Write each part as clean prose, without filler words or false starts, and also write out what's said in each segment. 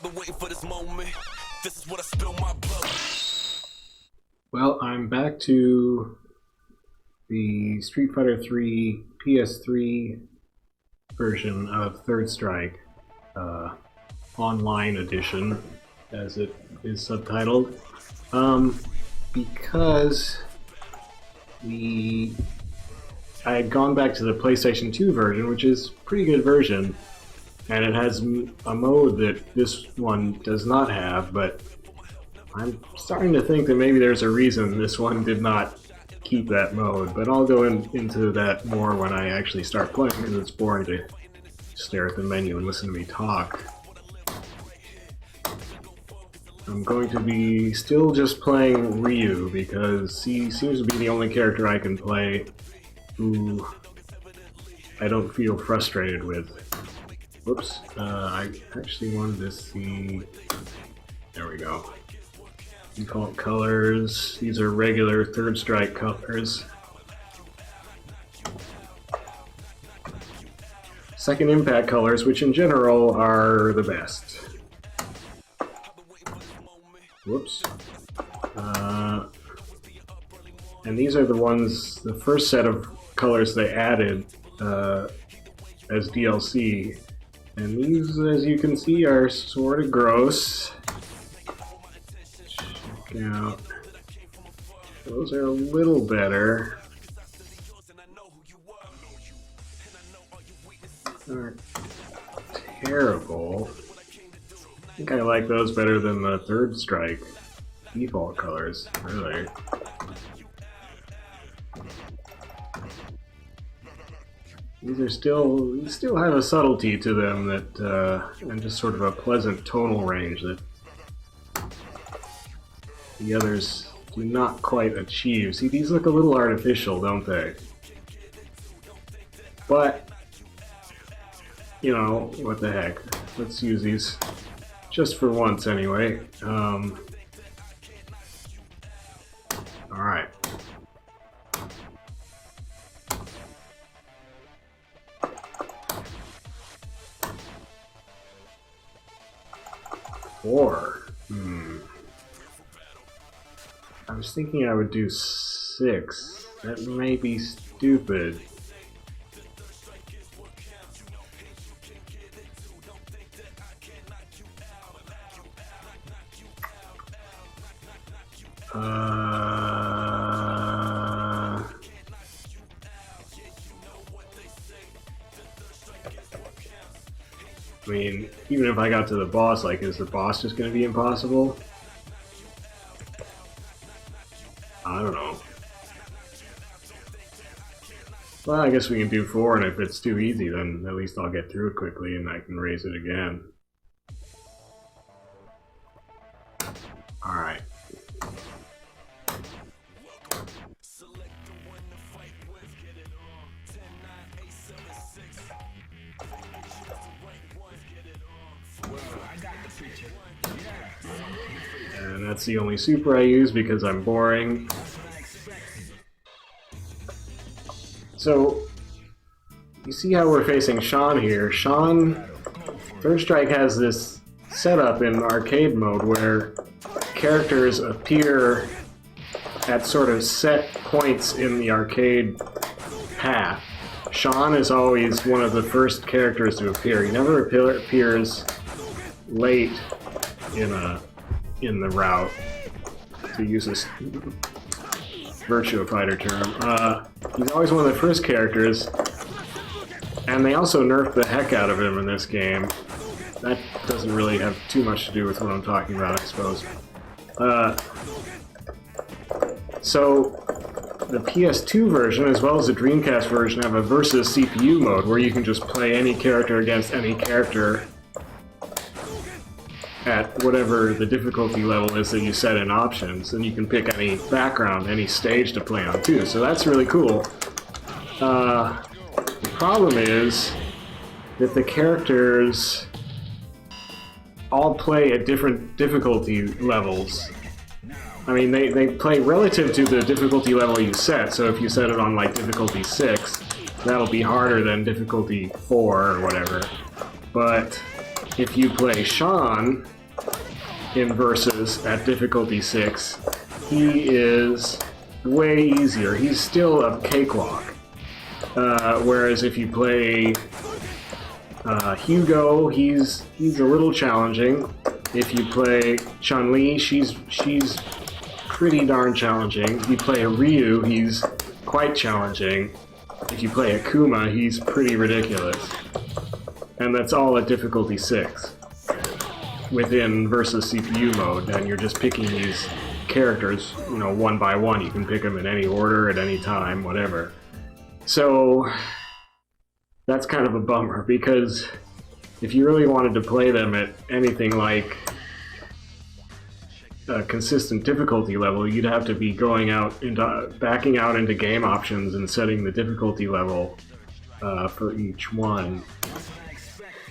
been waiting for this moment. This is what I spill my blood. Well, I'm back to the Street Fighter 3 PS3 version of Third Strike, online edition, as it is subtitled, because I had gone back to the PlayStation 2 version, which is a pretty good version, and it has a mode that this one does not have, but I'm starting to think that maybe there's a reason this one did not keep that mode, but I'll go into that more when I actually start playing, because it's boring to stare at the menu and listen to me talk. I'm going to be still just playing Ryu, because he seems to be the only character I can play who I don't feel frustrated with. Whoops, I actually wanted to see... There we go. Default colors. These are regular Third Strike colors. Second Impact colors, which in general are the best. Whoops. And these are the ones, the first set of colors they added as DLC. And these, as you can see, are sort of gross. Check out. Those are a little better. Aren't terrible. I think I like those better than the Third Strike default colors, really. These still have a subtlety to them that, and just sort of a pleasant tonal range that the others do not quite achieve. See, these look a little artificial, don't they? But, you know, what the heck. Let's use these just for once anyway. Alright. Four. I was thinking I would do 6. That may be stupid. I mean, even if I got to the boss, like, is the boss just going to be impossible? I don't know. Well, I guess we can do 4, and if it's too easy, then at least I'll get through it quickly and I can raise it again. Alright. And that's the only super I use because I'm boring. So, you see how we're facing Sean here. Sean, Third Strike has this setup in arcade mode where characters appear at sort of set points in the arcade path. Sean is always one of the first characters to appear. He never appears late in the route, to use this Virtua Fighter term. He's always one of the first characters, and they also nerfed the heck out of him in this game. That doesn't really have too much to do with what I'm talking about, I suppose. So, the PS2 version, as well as the Dreamcast version, have a versus CPU mode where you can just play any character against any character at whatever the difficulty level is that you set in options, and you can pick any background, any stage to play on too, so that's really cool. The problem is that the characters all play at different difficulty levels. I mean, they play relative to the difficulty level you set, so if you set it on like difficulty 6, that'll be harder than difficulty 4 or whatever. But if you play Sean in Versus at difficulty 6, he is way easier. He's still a cakewalk. Whereas if you play Hugo, he's a little challenging. If you play Chun-Li, she's pretty darn challenging. If you play Ryu, he's quite challenging. If you play Akuma, he's pretty ridiculous. And that's all at difficulty 6 within Versus CPU mode, and you're just picking these characters, you know, one by one. You can pick them in any order at any time, whatever. So that's kind of a bummer, because if you really wanted to play them at anything like a consistent difficulty level, you'd have to be backing out into game options and setting the difficulty level for each one.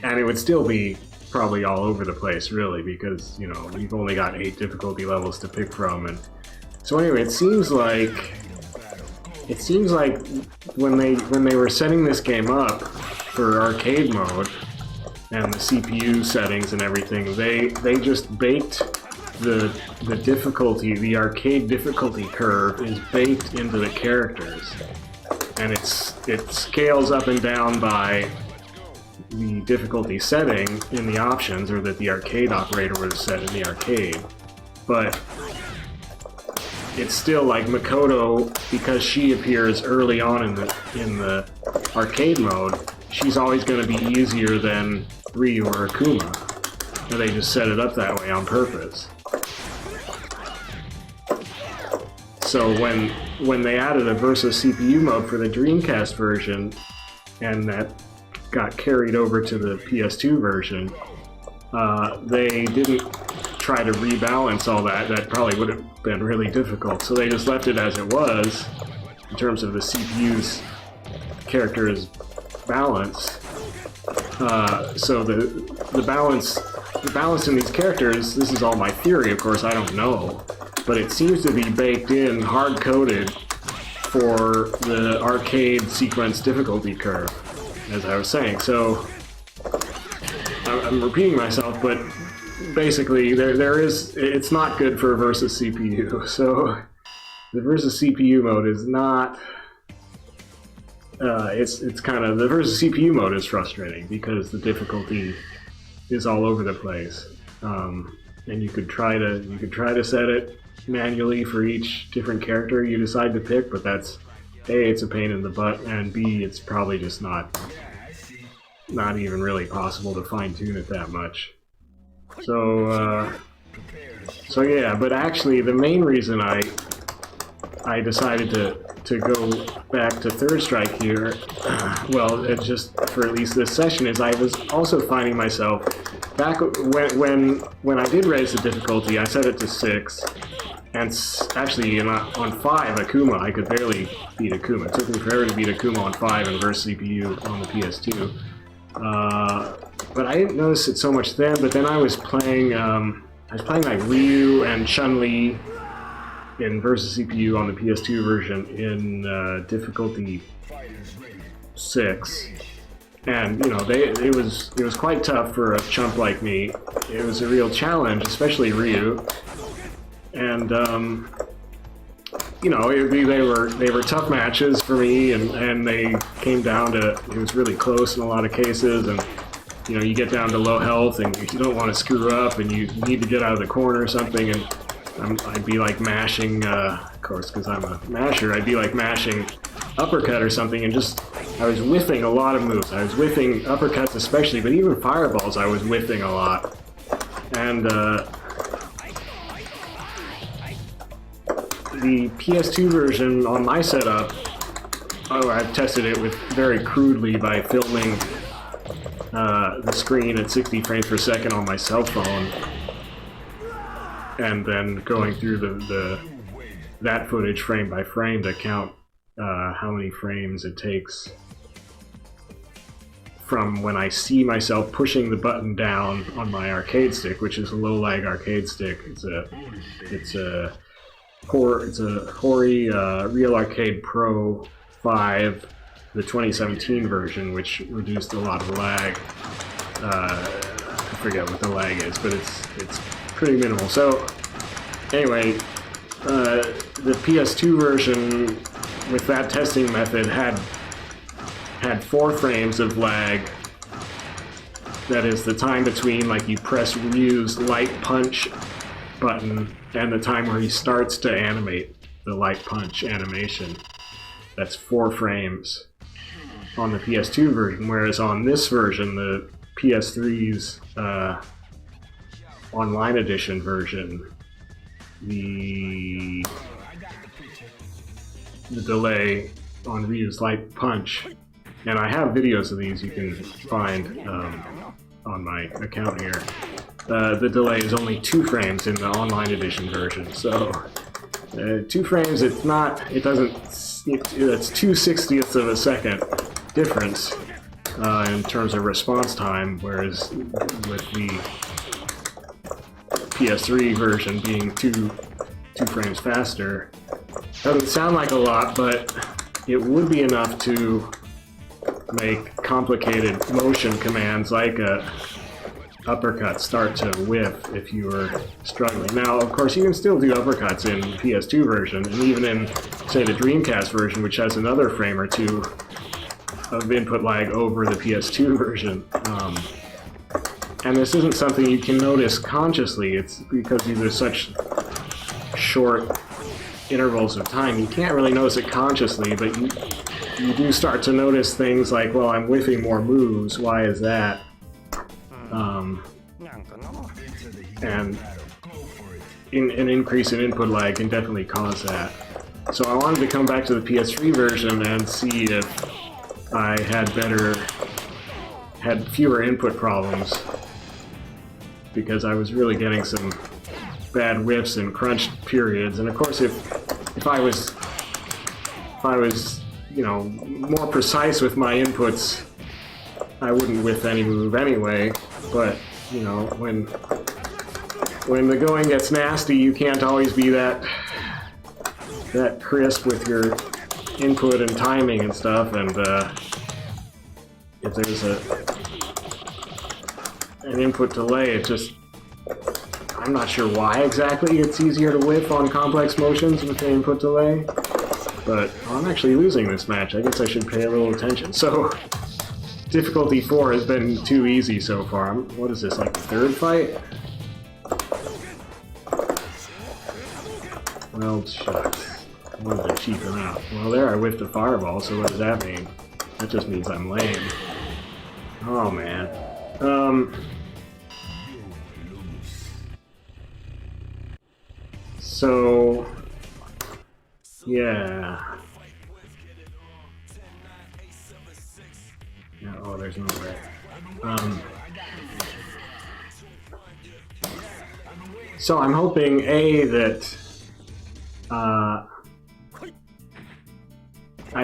And it would still be probably all over the place, really, because, you know, you've only got 8 difficulty levels to pick from. And so anyway, it seems like when they were setting this game up for arcade mode and the CPU settings and everything, they just baked the difficulty, the arcade difficulty curve is baked into the characters, and it scales up and down by the difficulty setting in the options, or that the arcade operator would have set in the arcade. But it's still like Makoto, because she appears early on in the arcade mode, she's always going to be easier than Ryu or Akuma. And they just set it up that way on purpose. So when they added a Versus CPU mode for the Dreamcast version, and that got carried over to the PS2 version, they didn't try to rebalance all that. That probably would have been really difficult. So they just left it as it was in terms of the CPU's characters balance. So the balance in these characters, this is all my theory, of course, I don't know, but it seems to be baked in, hard-coded for the arcade sequence difficulty curve, as I was saying. So I'm repeating myself, but basically it's not good for Versus CPU. So the Versus CPU mode is not, it's kind of, the Versus CPU mode is frustrating because the difficulty is all over the place. And you could try to set it manually for each different character you decide to pick, but that's A, it's a pain in the butt, and B, it's probably just not even really possible to fine-tune it that much. So yeah, but actually the main reason I decided to go back to Third Strike here, well, it's just for at least this session, is I was also finding myself, back when I did raise the difficulty, I set it to 6, and actually on 5, Akuma, I could barely beat Akuma. It took me forever to beat Akuma on 5 and Versus CPU on the PS2. But I didn't notice it so much then, but then I was playing like Ryu and Chun-Li in Versus CPU on the PS2 version in difficulty 6. And, you know, it was quite tough for a chump like me. It was a real challenge, especially Ryu. And, you know, they were tough matches for me, and they came down to, it was really close in a lot of cases, and, you know, you get down to low health, and you don't want to screw up, and you need to get out of the corner or something, and I'd be like mashing, of course, because I'm a masher, I'd be like mashing uppercut or something, and just, I was whiffing a lot of moves. I was whiffing uppercuts especially, but even fireballs I was whiffing a lot. And, the PS2 version on my setup, I've tested it with very crudely by filming the screen at 60 frames per second on my cell phone, and then going through that footage frame by frame to count how many frames it takes from when I see myself pushing the button down on my arcade stick, which is a low lag arcade stick. It's a Hori Real Arcade Pro 5, the 2017 version, which reduced a lot of lag I forget what the lag is, but it's pretty minimal. So anyway, the PS2 version with that testing method had 4 frames of lag. That is the time between, like, you press Ryu's light punch button and the time where he starts to animate the light punch animation. That's 4 frames on the PS2 version, whereas on this version, the PS3's online edition version, the delay on Ryu's light punch, and I have videos of these you can find on my account here. The delay is only 2 frames in the online edition version, so 2 frames, it's 2/60ths of a second difference in terms of response time, whereas with the PS3 version being 2 frames faster, doesn't sound like a lot, but it would be enough to make complicated motion commands like a uppercut start to whiff if you were struggling. Now, of course, you can still do uppercuts in the PS2 version, and even in, say, the Dreamcast version, which has another frame or 2 of input lag over the PS2 version. And this isn't something you can notice consciously. It's because these are such short intervals of time. You can't really notice it consciously, but you do start to notice things like, well, I'm whiffing more moves. Why is that? And an increase in input lag can definitely cause that. So I wanted to come back to the PS3 version and see if I had fewer input problems, because I was really getting some bad whiffs and crunch periods. And of course, if I was more precise with my inputs, I wouldn't whiff any move anyway. But when the going gets nasty, you can't always be that crisp with your input and timing and stuff. And if there's an input delay, I'm not sure why exactly it's easier to whiff on complex motions with the input delay, but I'm actually losing this match. I guess I should pay a little attention. So, difficulty 4 has been too easy so far. What is this, like the 3rd fight? Well, shucks. I wanted to cheapen out. Well, there I whiffed a fireball, so what does that mean? That just means I'm lame. Oh, man. So, yeah. Oh, there's no way. So I'm hoping, A, that I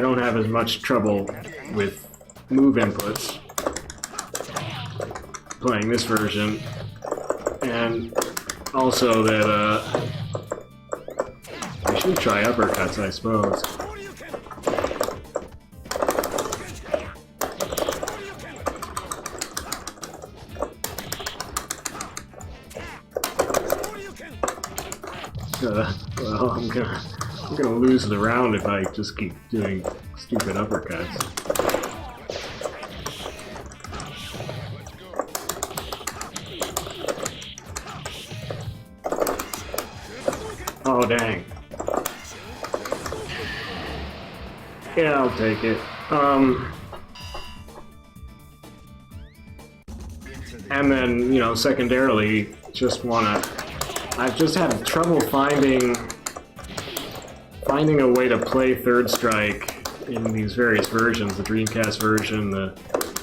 don't have as much trouble with move inputs playing this version, and also that I should try uppercuts, I suppose. Well, I'm gonna lose the round if I just keep doing stupid uppercuts. Oh, dang. Yeah, I'll take it. And then, secondarily, I've just had trouble finding a way to play Third Strike in these various versions, the Dreamcast version, the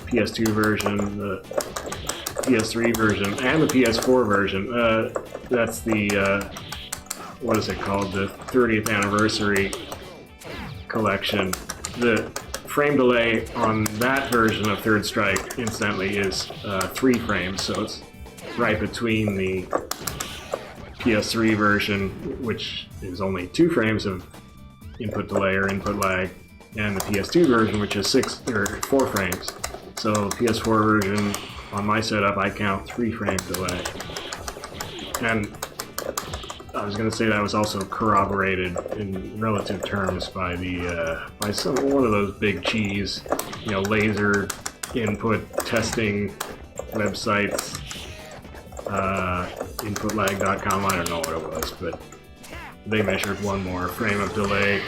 PS2 version, the PS3 version, and the PS4 version. That's the, what is it called? The 30th anniversary collection. The frame delay on that version of Third Strike, incidentally, is 3 frames, so it's right between the PS3 version, which is only 2 frames of input delay or input lag, and the PS2 version, which is 4 frames. So PS4 version on my setup, I count 3 frame delay. And I was going to say that was also corroborated in relative terms by the by one of those big cheese, you know, laser input testing websites, inputlag.com. I don't know what it was, but they measured 1 more frame of delay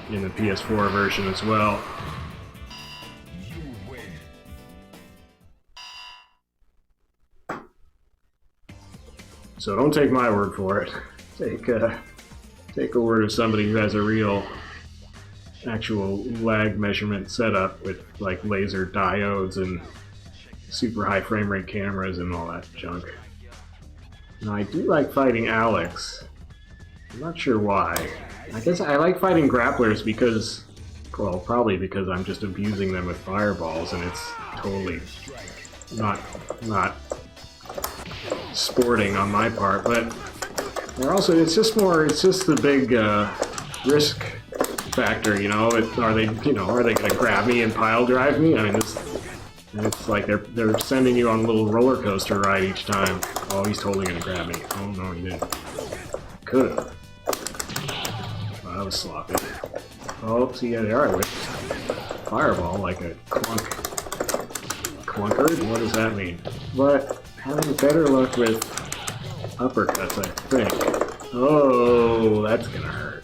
in the PS4 version as well. So don't take my word for it. Take a word of somebody who has a real, actual lag measurement setup with like laser diodes and super high frame rate cameras and all that junk. Now I do like fighting Alex. I'm not sure why. I guess I like fighting grapplers because, well, probably because I'm just abusing them with fireballs and it's totally not sporting on my part, but they're also, it's just the big risk factor, you know. Are they gonna grab me and pile drive me? I mean, it's like they're sending you on a little roller coaster ride each time. Oh, he's totally gonna grab me. Oh no, he didn't. Could've. Well, that was sloppy. Oh, see, yeah, they are with fireball like a clunkard. What does that mean? But having better luck with uppercuts, I think. Oh, that's gonna hurt.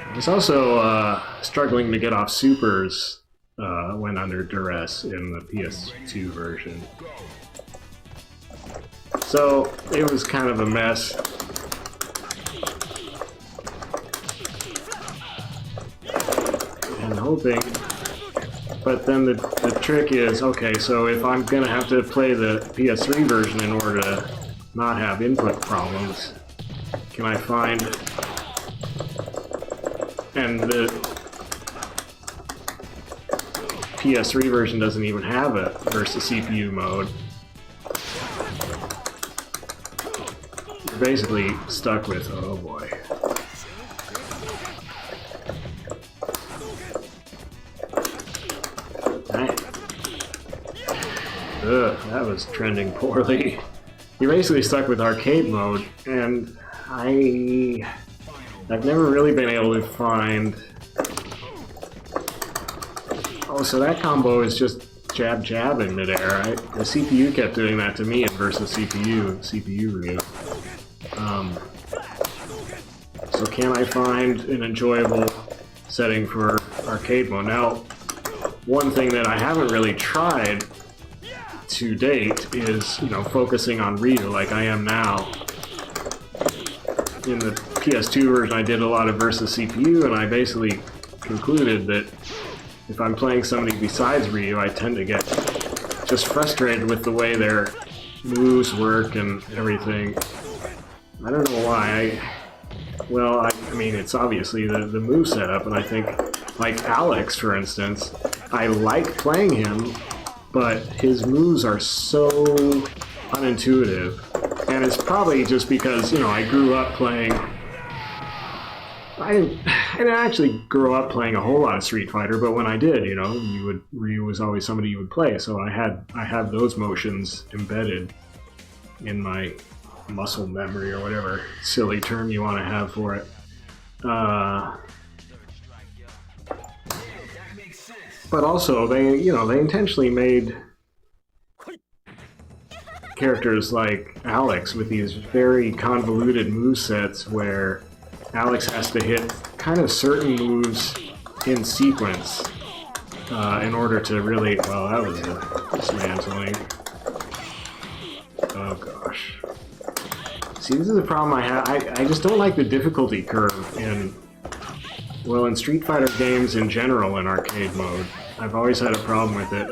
I was also struggling to get off supers when under duress in the PS2 version. So it was kind of a mess. And hoping, but then the trick is, okay, so if I'm gonna have to play the PS3 version in order to not have input problems, can I find, and the PS3 version doesn't even have a versus CPU mode. You're basically stuck with, oh boy. Ugh, that was trending poorly. You're basically stuck with arcade mode, and I've never really been able to find... Oh, so that combo is just jab jab in midair. The CPU kept doing that to me in versus CPU review. So can I find an enjoyable setting for arcade mode? Now, one thing that I haven't really tried to date is, you know, focusing on Ryu like I am now. In the PS2 version I did a lot of versus CPU, and I basically concluded that if I'm playing somebody besides Ryu, I tend to get just frustrated with the way their moves work and everything. I don't know why. I mean, it's obviously the move setup, and I think, like Alex, for instance, I like playing him, but his moves are so unintuitive, and it's probably just because, you know, I grew up playing... I didn't actually grow up playing a whole lot of Street Fighter, but when I did, you know, Ryu was always somebody you would play, so I had those motions embedded in my muscle memory, or whatever silly term you want to have for it. But also, they intentionally made characters like Alex with these very convoluted movesets where Alex has to hit kind of certain moves in sequence in order to really... Well, that was a dismantling. Oh gosh. See, this is the problem I have. I just don't like the difficulty curve in Street Fighter games in general in arcade mode. I've always had a problem with it.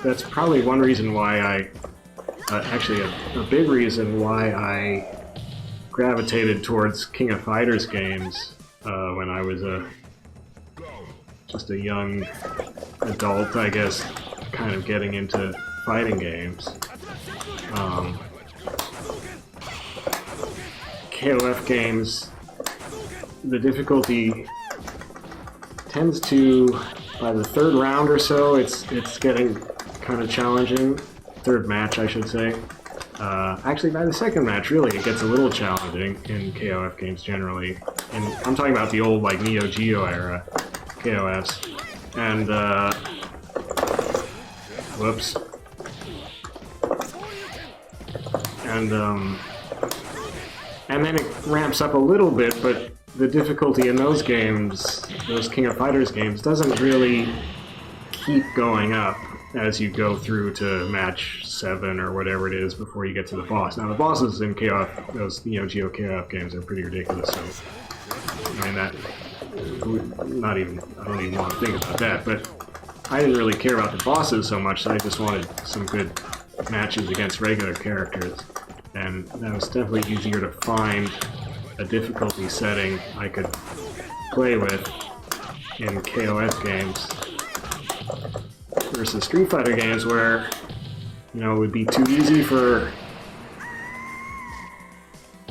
That's probably one reason why actually a big reason why I gravitated towards King of Fighters games when I was just a young adult, I guess, kind of getting into fighting games. KOF games, the difficulty tends to, by the third round or so, it's getting kind of challenging. Third match, I should say. Actually, by the second match, really, it gets a little challenging in KOF games generally. And I'm talking about the old, like, Neo Geo era KOFs. And, whoops. And then it ramps up a little bit, but the difficulty in those games, those King of Fighters games, doesn't really keep going up as you go through to match 7 or whatever it is before you get to the boss. Now the bosses in KOF, those Neo Geo KOF games, are pretty ridiculous, so I mean that, not even, I don't even want to think about that, but I didn't really care about the bosses so much, so I just wanted some good matches against regular characters, and that was definitely easier to find a difficulty setting I could play with in KOF games versus Street Fighter games where, you know, it would be too easy for...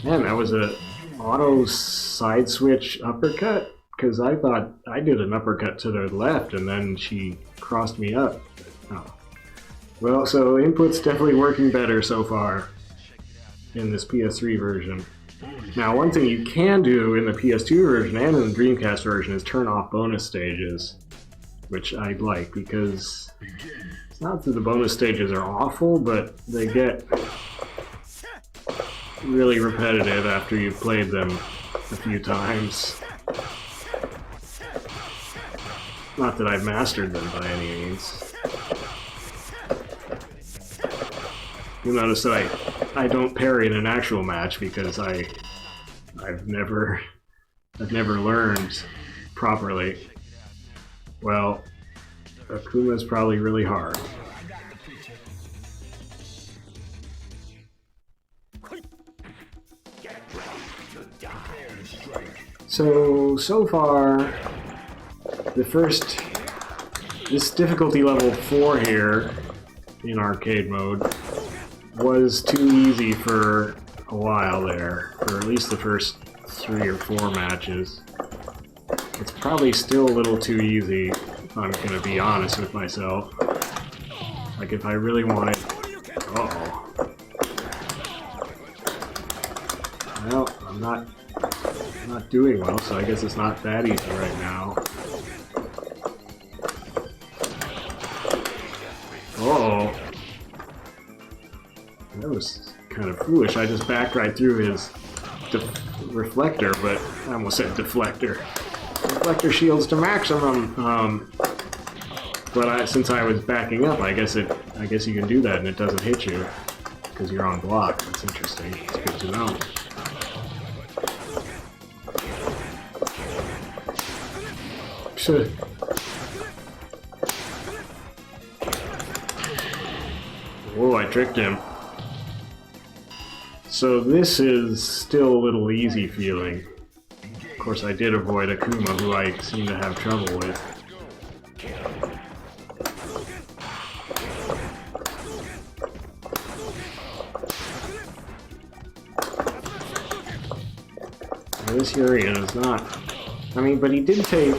Man, that was a auto side switch uppercut? Because I thought I did an uppercut to the left and then she crossed me up. Oh. Well, so input's definitely working better so far in this PS3 version. Now, one thing you can do in the PS2 version and in the Dreamcast version is turn off bonus stages, which I like, because it's not that the bonus stages are awful, but they get really repetitive after you've played them a few times. Not that I've mastered them by any means. You'll notice that I don't parry in an actual match because I've never learned properly. Well, Akuma's probably really hard. So far, this difficulty level 4 here in arcade mode was too easy for a while there, for at least the first 3 or 4 matches. It's probably still a little too easy, if I'm gonna be honest with myself. Like, if I really wanted... Uh-oh. Well, I'm not doing well, so I guess it's not that easy right now. Oh, that was kind of foolish. I just backed right through his reflector, but I almost said deflector. Reflector shields to maximum. But since I was backing up, I guess you can do that and it doesn't hit you because you're on block. That's interesting. It's good to know. Whoa, I tricked him. So this is still a little easy feeling. Of course, I did avoid Akuma, who I seem to have trouble with. Now, this Urian is not... I mean, but he did take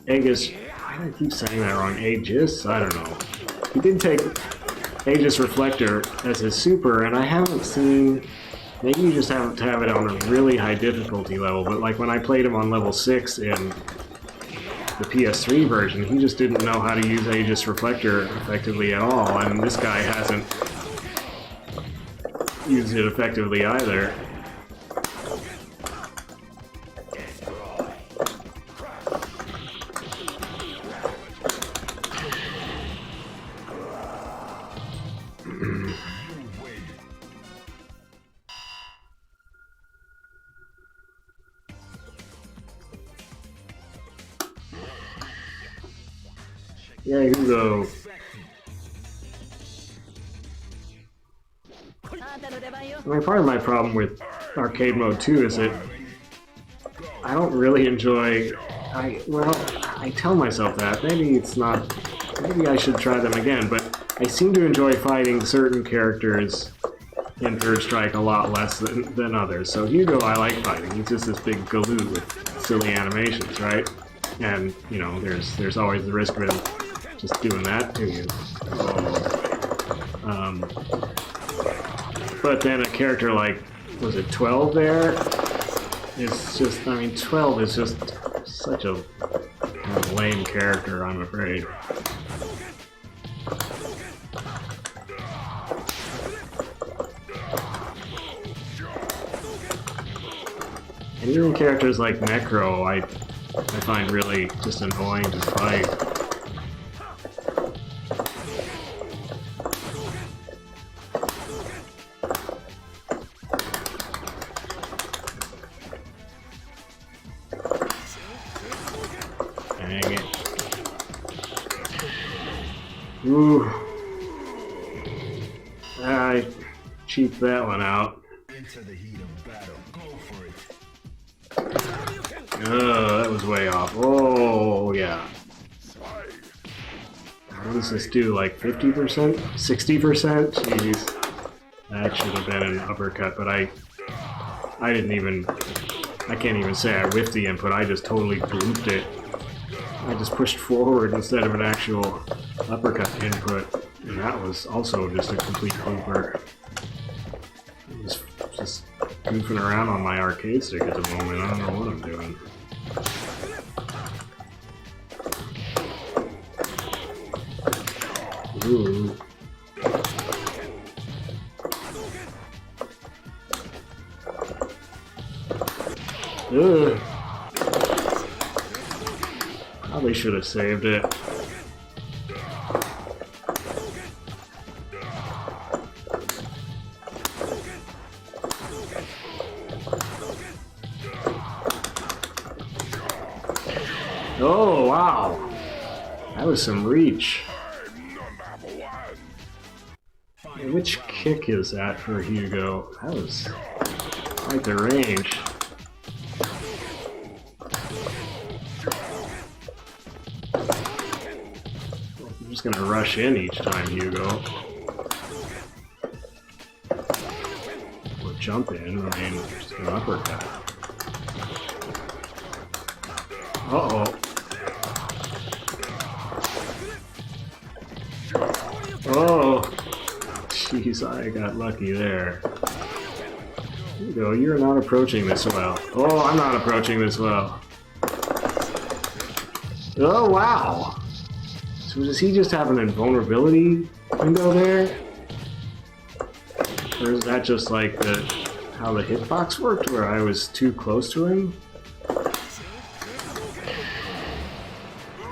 Aegis... Why do I keep saying that wrong? Aegis? I don't know. He did take Aegis Reflector as his super, and I haven't seen... Maybe you just have to have it on a really high difficulty level, but like when I played him on level 6 in the PS3 version, he just didn't know how to use Aegis Reflector effectively at all, and this guy hasn't used it effectively either. Yeah, Hugo. I mean, part of my problem with arcade mode 2 is that I don't really enjoy... I tell myself that. Maybe it's not... Maybe I should try them again, but I seem to enjoy fighting certain characters in Third Strike a lot less than others. So Hugo I like fighting. He's just this big galoot with silly animations, right? And, you know, there's always the risk of him just doing that to you. But then a character like, was it 12 there? It's just, I mean, 12 is just such a lame character, I'm afraid. And even characters like Necro, I find really just annoying to fight. Dang it. Ooh. I cheaped that one out. Into the heat of battle. Go for it. Oh, that was way off. Oh, yeah. What does this do? Like 50%? 60%? Jeez. That should have been an uppercut, but I didn't even... I can't even say I whiffed the input. I just totally blooped it. I just pushed forward instead of an actual uppercut input. And that was also just a complete blooper. I was just goofing around on my arcade stick at the moment. I don't know what I'm doing. Ooh. Ugh. Probably should have saved it. Oh, wow. That was some reach. Which kick is that for Hugo? That was quite the range. I'm just gonna rush in each time, Hugo. Or jump in, I mean, just an uppercut. Uh-oh. Oh! Jeez, I got lucky there. Hugo, you're not approaching this well. Oh, I'm not approaching this well. Oh, wow! So does he just have an invulnerability window there? Or is that just like how the hitbox worked, where I was too close to him?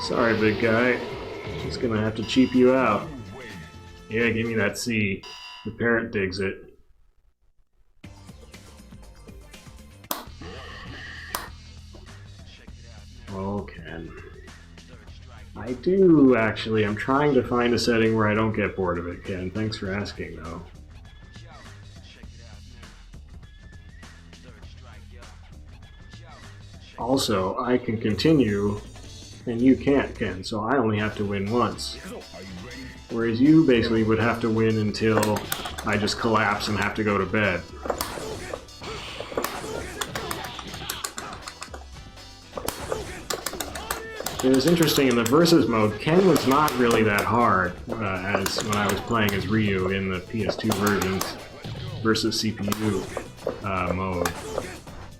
Sorry, big guy. Just gonna have to cheap you out. Yeah, give me that C. The parent digs it. Okay. I do, actually. I'm trying to find a setting where I don't get bored of it, Ken. Thanks for asking, though. Also, I can continue, and you can't, Ken, so I only have to win once. Whereas you basically would have to win until I just collapse and have to go to bed. It was interesting, in the versus mode, Ken was not really that hard as when I was playing as Ryu in the PS2 versions versus CPU mode.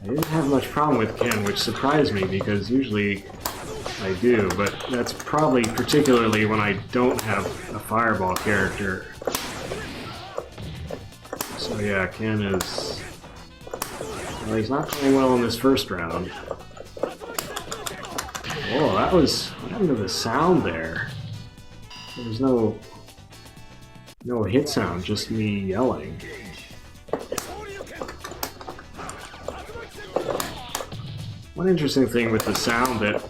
I didn't have much problem with Ken, which surprised me because usually I do, but that's probably particularly when I don't have a fireball character. So yeah, Ken is... well, he's not playing well in this first round. Oh, that was... what happened to the sound there? There's no hit sound, just me yelling. One interesting thing with the sound that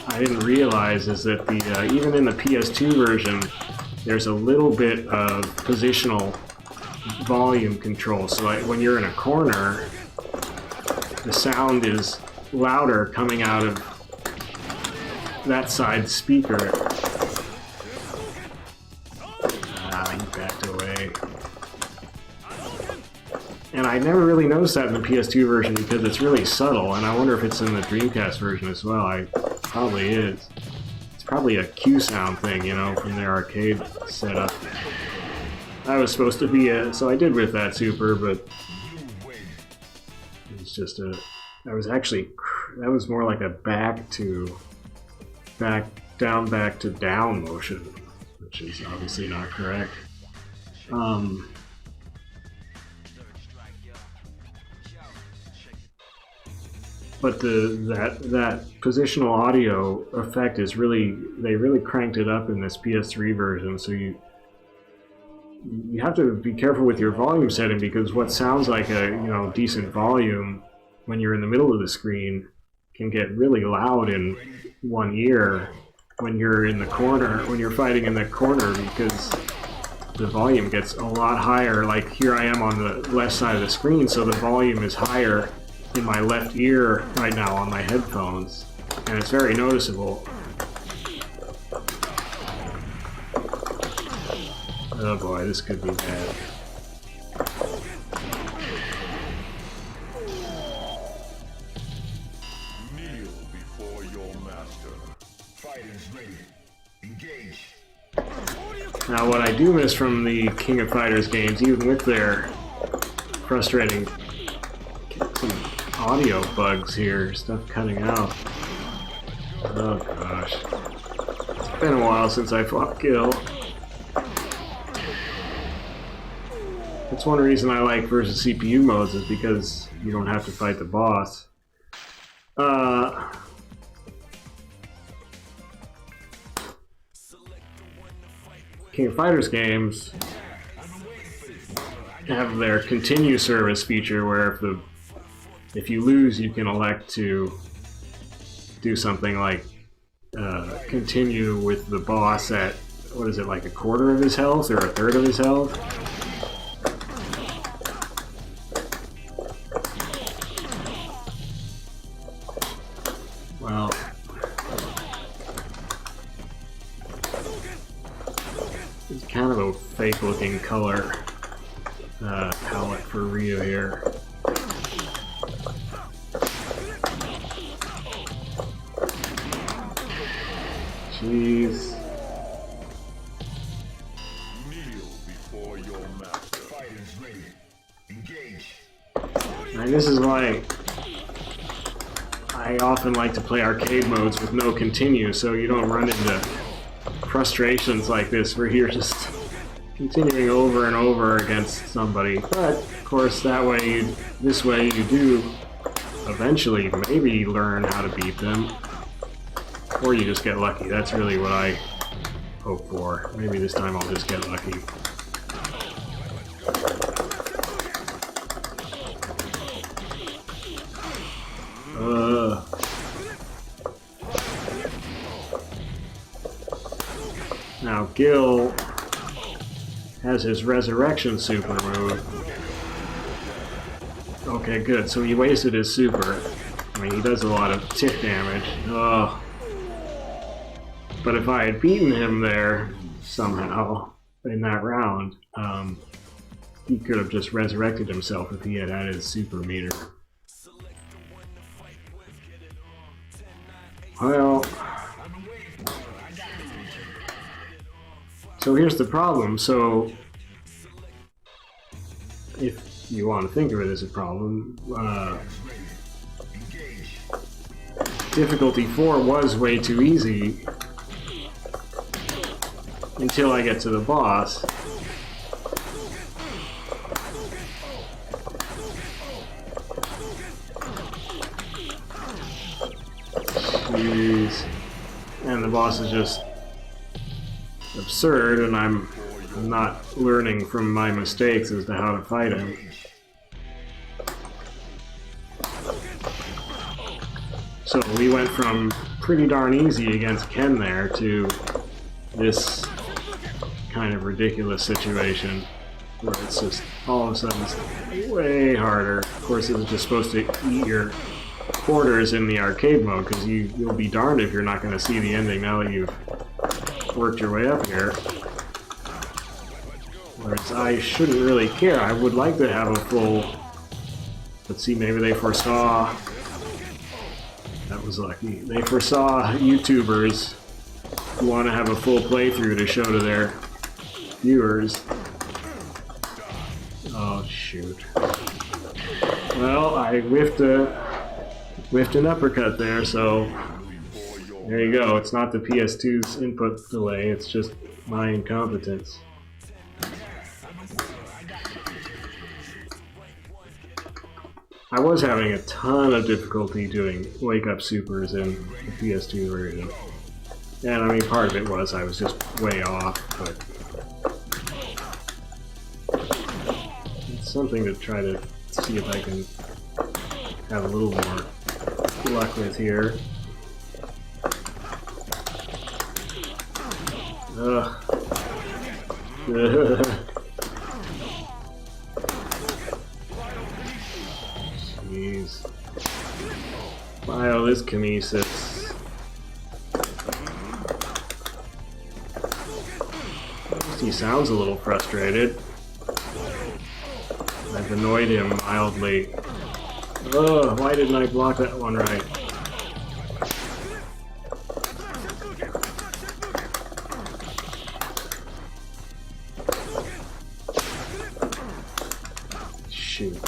I didn't realize is that the even in the PS2 version, there's a little bit of positional volume control. So like when you're in a corner, the sound is louder coming out of that side speaker. Ah, he backed away. And I never really noticed that in the PS2 version because it's really subtle, and I wonder if it's in the Dreamcast version as well. It probably is. It's probably a Q sound thing, you know, from their arcade setup. That was supposed to be so I did with that super, but it's just that was more like a back to down motion, which is obviously not correct. But that positional audio effect is they really cranked it up in this PS3 version, so you have to be careful with your volume setting, because what sounds like a decent volume when you're in the middle of the screen can get really loud in one ear when you're in the corner, when you're fighting in the corner, because the volume gets a lot higher. Like here I am on the left side of the screen, so the volume is higher in my left ear right now on my headphones, and it's very noticeable. Oh boy, this could be bad. Kneel before your master. Fighters ready. Engage. Now what I do miss from the King of Fighters games, even with their frustrating audio bugs here, stuff cutting out. Oh gosh. It's been a while since I fought Gill. That's one reason I like versus CPU modes, is because you don't have to fight the boss. King of Fighters games have their continue service feature, where if you lose, you can elect to do something like continue with the boss at, what is it, like a quarter of his health or a third of his health? Well, it's kind of a fake looking color palette for Ryu here. Jeez. Kneel before your master. Fighters ready. Engage. And this is why I often like to play arcade modes with no continue, so you don't run into frustrations like this where you're just continuing over and over against somebody. But of course, this way you do eventually maybe learn how to beat them, or you just get lucky. That's really what I hope for. Maybe this time I'll just get lucky. Now Gill has his resurrection super move. Okay, good. So he wasted his super. I mean, he does a lot of tick damage. Ugh. But if I had beaten him there somehow in that round, he could have just resurrected himself if he had had his super meter. Well, so here's the problem. So if you want to think of it as a problem, difficulty 4 was way too easy until I get to the boss. Jeez. And the boss is just absurd, and I'm not learning from my mistakes as to how to fight him. So we went from pretty darn easy against Ken there to this kind of ridiculous situation where it's just all of a sudden it's way harder. Of course, it was just supposed to eat your quarters in the arcade mode, because you'll be darned if you're not going to see the ending now that you've worked your way up here. Whereas I shouldn't really care. I would like to have a full Let's see, maybe they foresaw... That was lucky. They foresaw YouTubers who want to have a full playthrough to show to their viewers. Oh, shoot. Well, I whiffed an uppercut there, so there you go. It's not the PS2's input delay, it's just my incompetence. I was having a ton of difficulty doing wake-up supers in the PS2 version. And I mean, part of it was I was just way off, but it's something to try to see if I can have a little more luck with here. Ugh. Jeez. Bio this kinesis. He sounds a little frustrated. I've annoyed him mildly. Ugh, why didn't I block that one right? Shoot.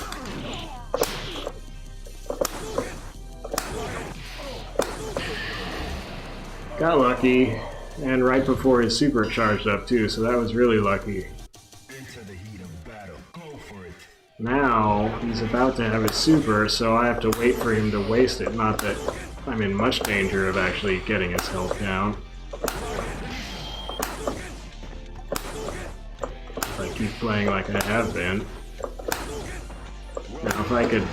Got lucky, and right before his super charged up too, so that was really lucky. Into the heat of battle. Go for it. Now, he's about to have his super, so I have to wait for him to waste it. Not that I'm in much danger of actually getting his health down. If I keep playing like I have been. Now if I could...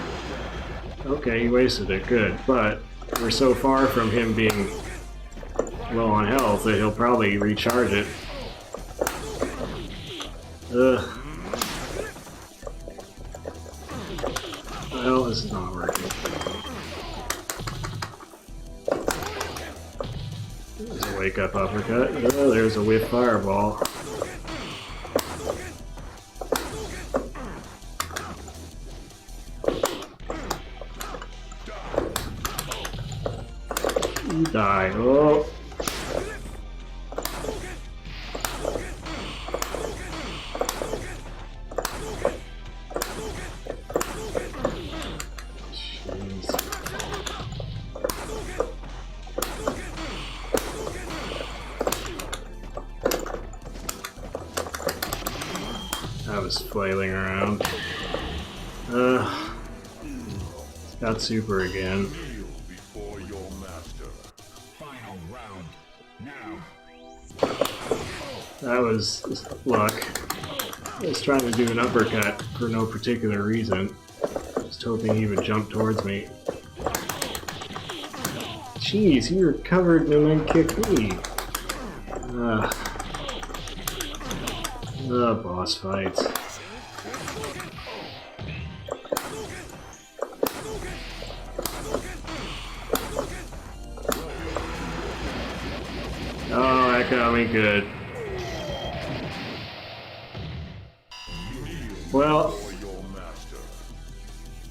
Okay, he wasted it, good. But we're so far from him being low on health that he'll probably recharge it. Ugh. Well, this is not working. There's a wake-up uppercut. Oh, there's a whiff fireball. You die. Oh. I was flailing around. Got super again. Kneel before your master. Final round. Now. That was luck. I was trying to do an uppercut for no particular reason. Just hoping he would jump towards me. Jeez, he recovered and then kicked me. Boss fights. Oh, that got me good. Well,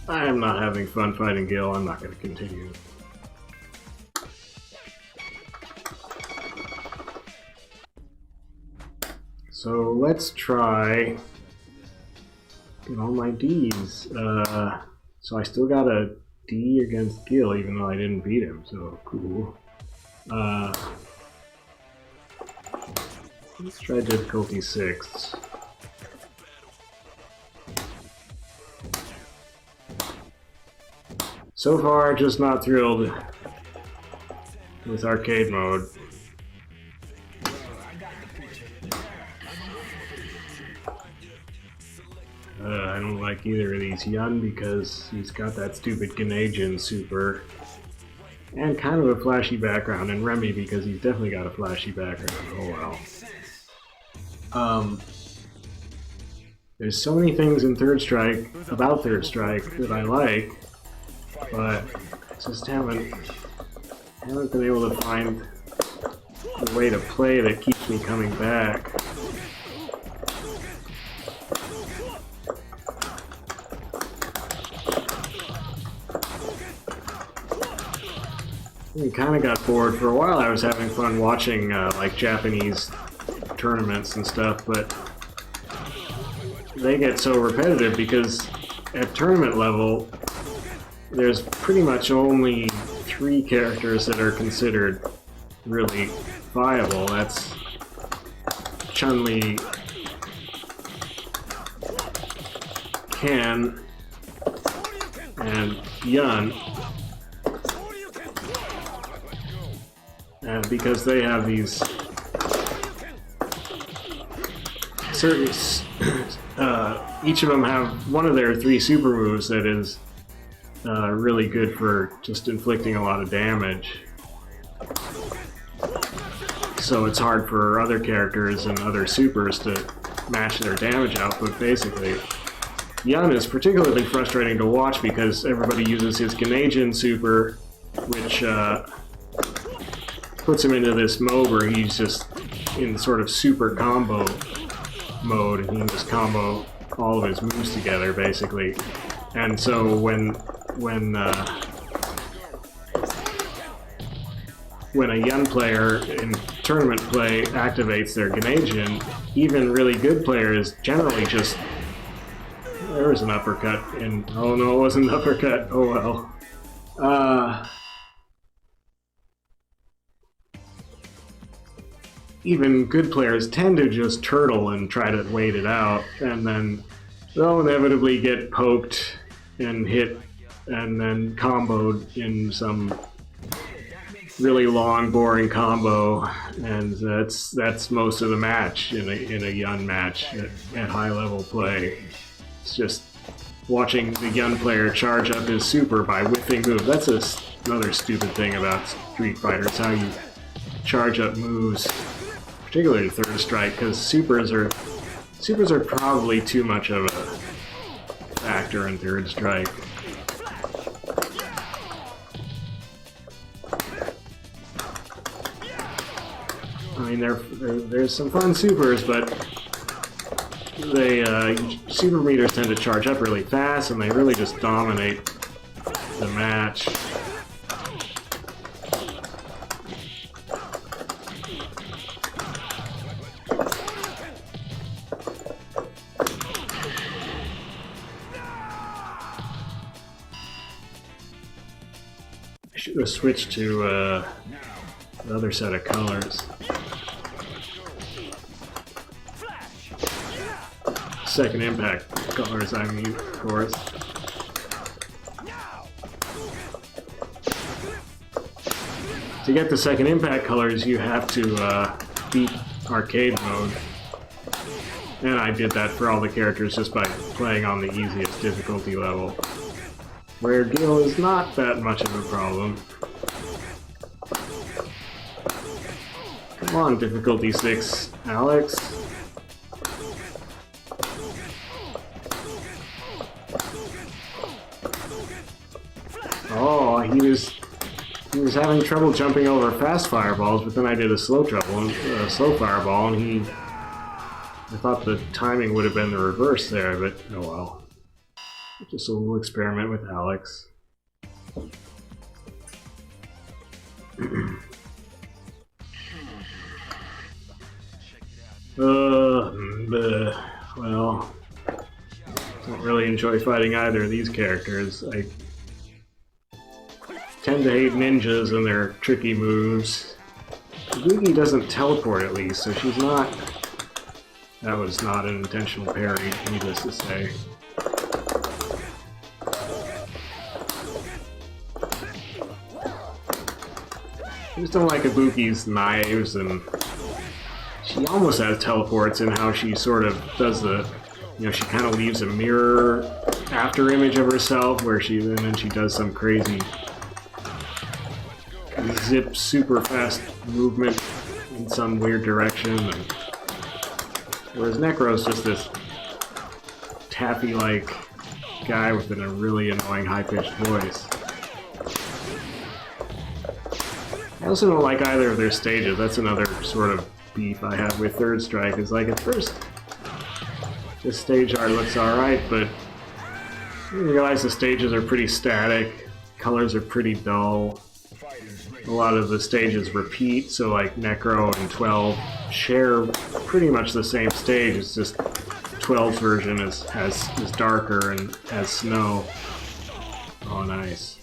I am not having fun fighting Gill. I'm not going to continue. So let's try get all my D's. So I still got a D against Gill, even though I didn't beat him. So cool. Let's try difficulty 6. So far, just not thrilled with arcade mode. I don't like either of these. Yun because he's got that stupid Ganejin super and kind of a flashy background, and Remy because he's definitely got a flashy background. Oh well. There's so many things in Third Strike about Third Strike that I like, but just haven't been able to find a way to play that keeps me coming back. We kind of got bored. For a while I was having fun watching like Japanese tournaments and stuff, but they get so repetitive because at tournament level there's pretty much only 3 characters that are considered really viable. That's Chun-Li, Ken, and Yun. And because they have these certain, each of them have one of their 3 super moves that is really good for just inflicting a lot of damage. So it's hard for other characters and other supers to match their damage output, basically. Yun is particularly frustrating to watch because everybody uses his Canadian super, which puts him into this mode where he's just in sort of super combo mode, and he can just combo all of his moves together, basically. And so when a Yun player in tournament play activates their Canadian, even really good players generally just... There was an uppercut, and oh no, it wasn't an uppercut. Oh well. Even good players tend to just turtle and try to wait it out, and then they'll inevitably get poked and hit and then comboed in some really long, boring combo, and that's most of the match in a Yun match at high level play. It's just watching the Yun player charge up his super by whiffing moves. That's another stupid thing about Street Fighter. It's how you charge up moves, particularly third strike, because supers are probably too much of a factor in third strike. I mean, there's some fun supers, but super meters tend to charge up really fast, and they really just dominate the match. I should have switched to the other set of colors. Second impact colors, I mean, of course. To get the second impact colors, you have to beat arcade mode. And I did that for all the characters just by playing on the easiest difficulty level, where Gill is not that much of a problem. Come on, difficulty 6, Alex. Oh, he was having trouble jumping over fast fireballs, but then I did a slow fireball, and I thought the timing would have been the reverse there, but oh well. Just a little experiment with Alex. Well, don't really enjoy fighting either of these characters. I tend to hate ninjas and their tricky moves. Yugi doesn't teleport, at least, so she's not... That was not an intentional parry, needless to say. I just don't like Ibuki's knives, and she almost has teleports in how she sort of does the... You know, she kind of leaves a mirror after image of herself, and then she does some crazy zip super fast movement in some weird direction, and whereas Necro's just this taffy-like guy with a really annoying high-pitched voice. I also don't like either of their stages. That's another sort of beef I have with Third Strike. Is like, at first the stage art looks alright, but you realize the stages are pretty static, colors are pretty dull. a lot of the stages repeat, so like Necro and 12 share pretty much the same stage. It's just 12's version is darker and has snow. Oh, nice.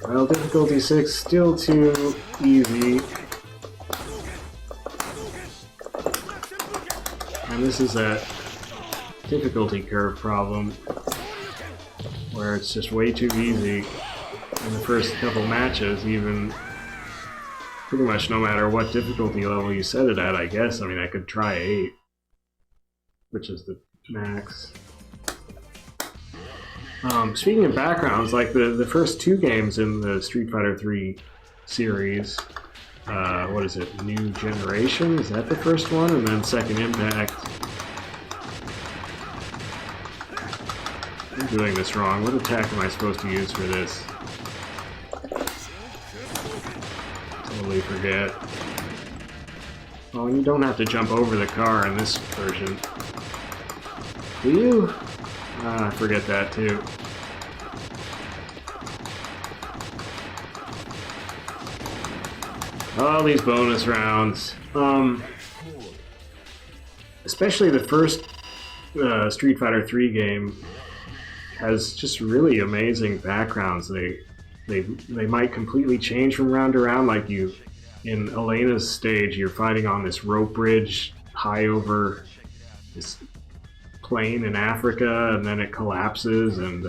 Well, difficulty 6, still too easy. And this is a difficulty curve problem, where it's just way too easy in the first couple matches, even pretty much no matter what difficulty level you set it at, I guess. I mean, I could try 8, which is the max. Speaking of backgrounds, like the first 2 games in the Street Fighter 3 series, what is it, New Generation? Is that the first one? And then Second Impact. I'm doing this wrong. What attack am I supposed to use for this? Totally forget. Oh, and you don't have to jump over the car in this version. Do you? I forget that too. All these bonus rounds. Especially the first Street Fighter 3 game has just really amazing backgrounds. They might completely change from round to round. Like in Elena's stage, you're fighting on this rope bridge high over this plane in Africa, and then it collapses, and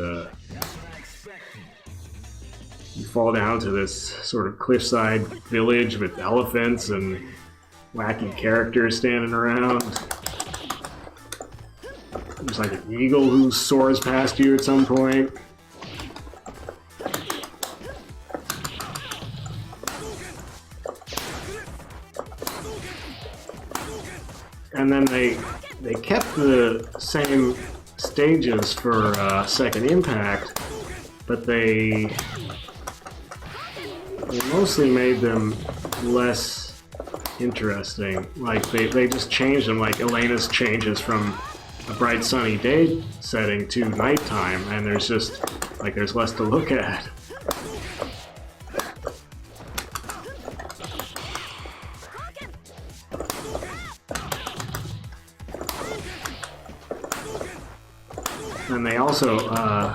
you fall down to this sort of cliffside village with elephants and wacky characters standing around. There's like an eagle who soars past you at some point. And then they kept the same stages for Second Impact, but they mostly made them less interesting. Like they just changed them. Like Elena's changes from a bright sunny day setting to nighttime, and there's just like there's less to look at. And they also,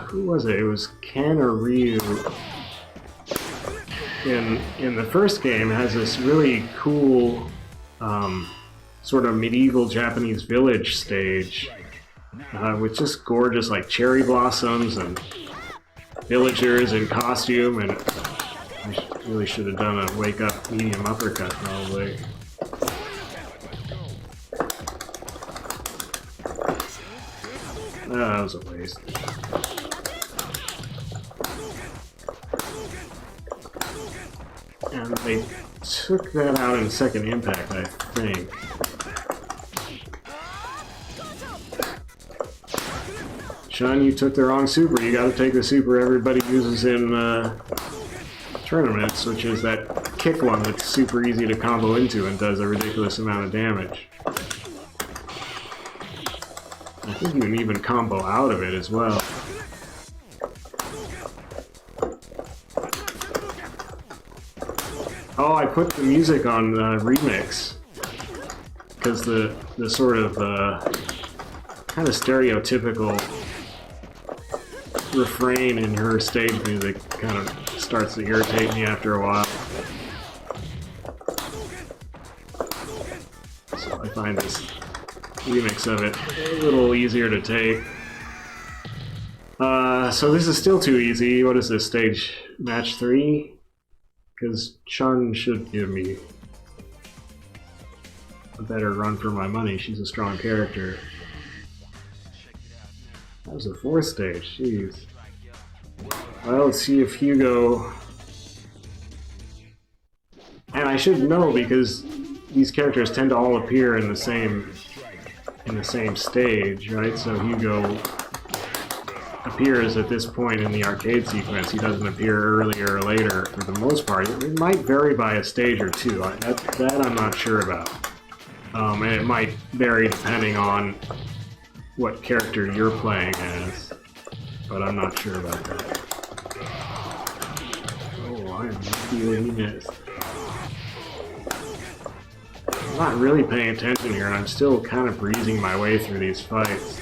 who was it? It was Ken or Ryu. In the first game, has this really cool, sort of medieval Japanese village stage with just gorgeous, like cherry blossoms and villagers in costume. And I really should have done a wake up medium uppercut, probably. That was a waste. And they took that out in Second Impact, I think. Sean, you took the wrong super. You gotta take the super everybody uses in tournaments, which is that kick one that's super easy to combo into and does a ridiculous amount of damage. I think you can even combo out of it as well. Oh, I put the music on remix because the sort of kind of stereotypical refrain in her stage music kind of starts to irritate me after a while. So I find this remix of it a little easier to take. So this is still too easy. What is this, stage match 3? Because Chun should give me a better run for my money. She's a strong character. That was the 4th stage, jeez. Well, let's see if Hugo... And I should know because these characters tend to all appear in the same stage, right? So Hugo appears at this point in the arcade sequence. He doesn't appear earlier or later for the most part. It might vary by a stage or two. That I'm not sure about. And it might vary depending on what character you're playing as. But I'm not sure about that. Oh, I am feeling missed. I'm not really paying attention here, and I'm still kind of breezing my way through these fights.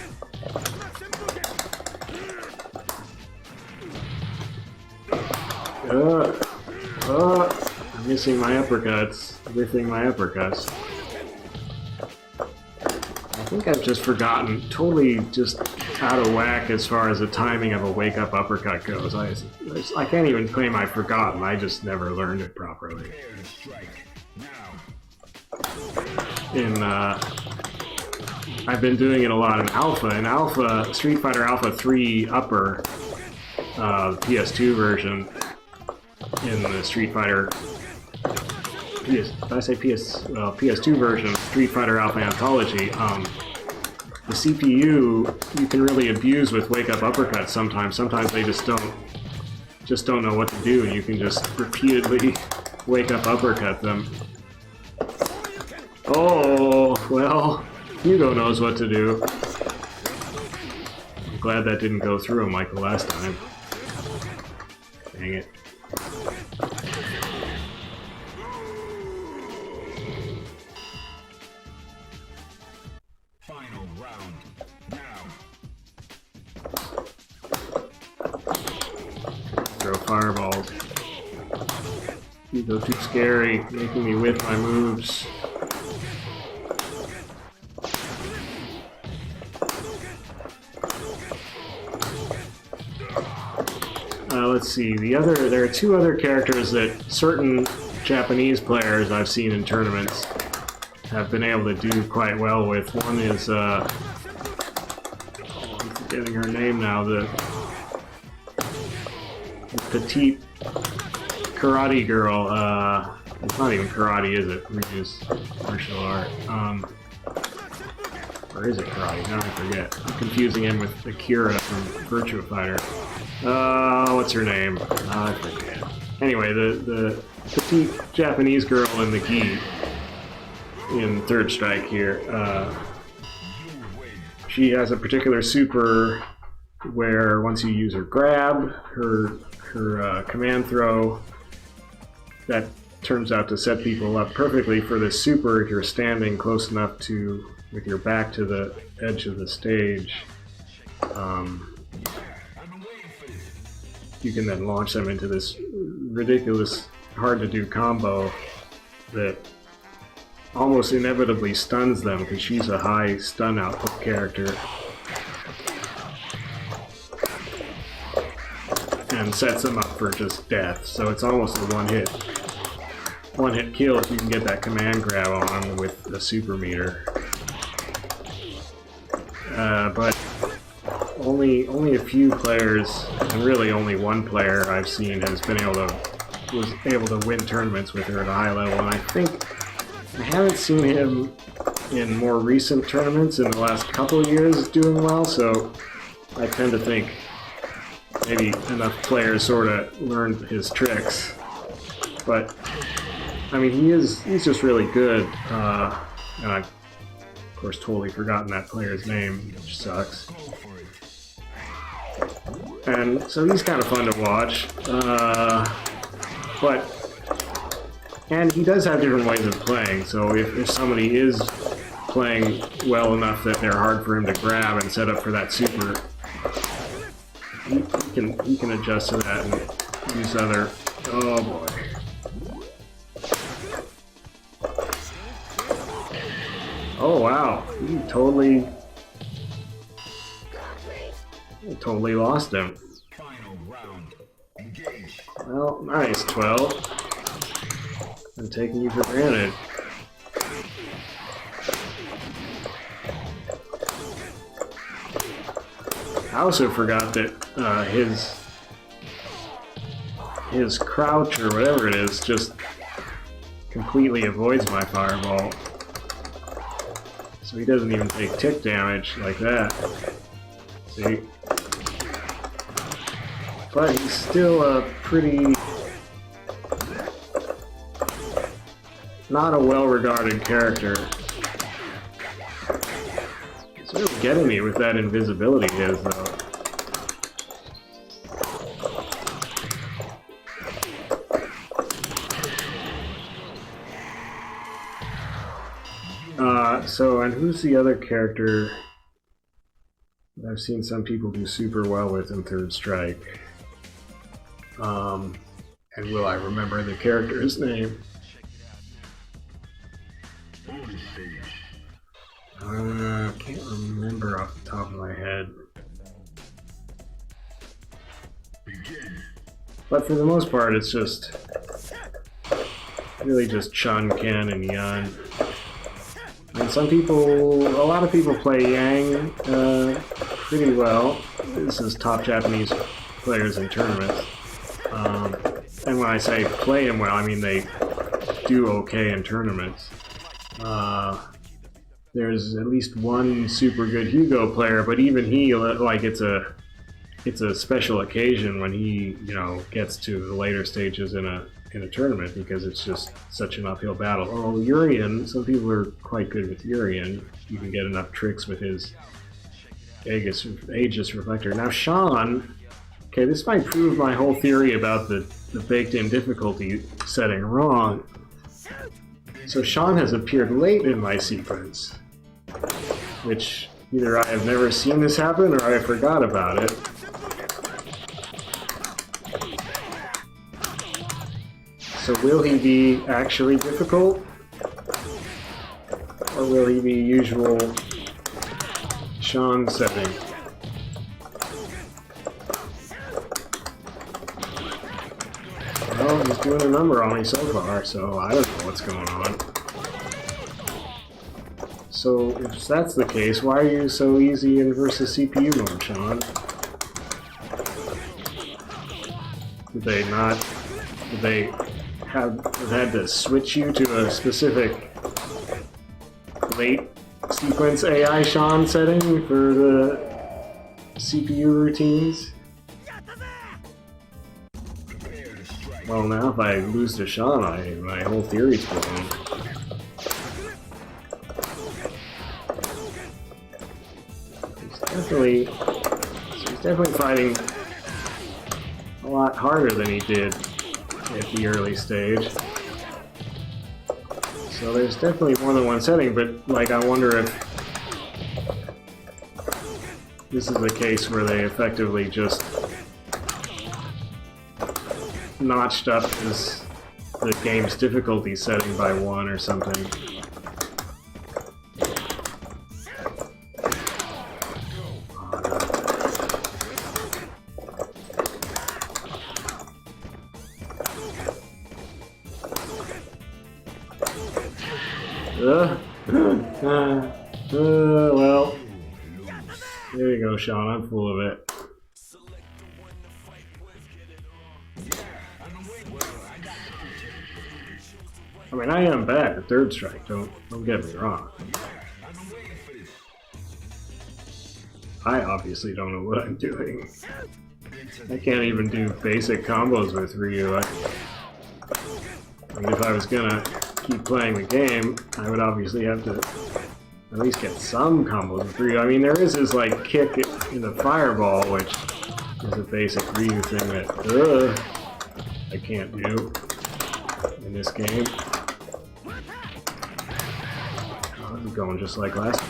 I'm missing my uppercuts, whiffing my uppercuts. I think I've just forgotten, totally just out of whack as far as the timing of a wake-up uppercut goes. I can't even claim I've forgotten, I just never learned it properly. I've been doing it a lot in Alpha. In Alpha, Street Fighter Alpha 3 Upper, PS2 version, in the Street Fighter PS2 version of Street Fighter Alpha Anthology, the CPU you can really abuse with wake-up uppercuts sometimes. Sometimes they just don't know what to do, and you can just repeatedly wake-up uppercut them. Oh, well, Hugo knows what to do. I'm glad that didn't go through him like the last time. Dang it. Final round. Now. Throw fireballs. Hugo too scary, making me whiff my moves. Let's see, there are two other characters that certain Japanese players I've seen in tournaments have been able to do quite well with. One is, I'm forgetting her name now, the petite karate girl, it's not even karate, is it? Ryu's martial art. Or is it karate? Now I forget. I'm confusing him with Akira from Virtua Fighter. What's her name? I forget. Anyway, the petite Japanese girl in the gi in Third Strike here, she has a particular super where once you use her grab, her command throw, that turns out to set people up perfectly for this super if you're standing close enough to, with your back to the edge of the stage. You can then launch them into this ridiculous, hard-to-do combo that almost inevitably stuns them because she's a high stun output character. And sets them up for just death. So it's almost a one-hit kill if you can get that command grab on with a super meter. But only a few players, and really only one player I've seen was able to win tournaments with her at a high level, and I think I haven't seen him in more recent tournaments in the last couple of years doing well, so I tend to think maybe enough players sort of learned his tricks. But I mean, he's just really good, and I've of course totally forgotten that player's name, which sucks. And so he's kind of fun to watch, and he does have different ways of playing, so if somebody is playing well enough that they're hard for him to grab and set up for that super, he can adjust to that and use other... Oh boy. Oh wow, he totally lost him. Final round. Engage. Well, nice, 12. I'm taking you for granted. I also forgot that his crouch or whatever it is just completely avoids my fireball. So he doesn't even take tick damage like that. See? but he's still a pretty... not a well-regarded character. It's really getting me with that invisibility is, though. And who's the other character that I've seen some people do super well with in Third Strike? And will I remember the character's name? Can't remember off the top of my head. But for the most part, it's just really just Chun, Ken, and Yun. And a lot of people play Yang pretty well. This is top Japanese players in tournaments. And when I say play him well, I mean they do okay in tournaments. There's at least one super good Hugo player, but even he, like, it's a special occasion when he, gets to the later stages in a tournament, because it's just such an uphill battle. Oh, Urien, some people are quite good with Urien. You can get enough tricks with his Aegis Reflector. Now Sean, okay, this might prove my whole theory about the baked-in difficulty setting wrong. So Sean has appeared late in my sequence, which either I have never seen this happen or I forgot about it. So will he be actually difficult? Or will he be usual Sean setting? Well, he's doing a number on me so far, so I don't know what's going on. So if that's the case, why are you so easy in versus CPU mode, Sean? Did they have had to switch you to a specific late sequence AI Sean setting for the CPU routines? Well, now if I lose to Sean, my whole theory's blown. He's definitely fighting a lot harder than he did at the early stage. So there's definitely more than one setting, but like I wonder if this is a case where they effectively just notched up the game's difficulty setting by 1 or something. Well, there you go, Sean. I'm full of it. I mean, I am bad at Third Strike. Don't get me wrong. I obviously don't know what I'm doing. I can't even do basic combos with Ryu. I mean, if I was gonna keep playing the game, I would obviously have to at least get some combos with Ryu. I mean, there is his, like, kick in the fireball, which is a basic Ryu thing that I can't do in this game. Oh, this is going just like last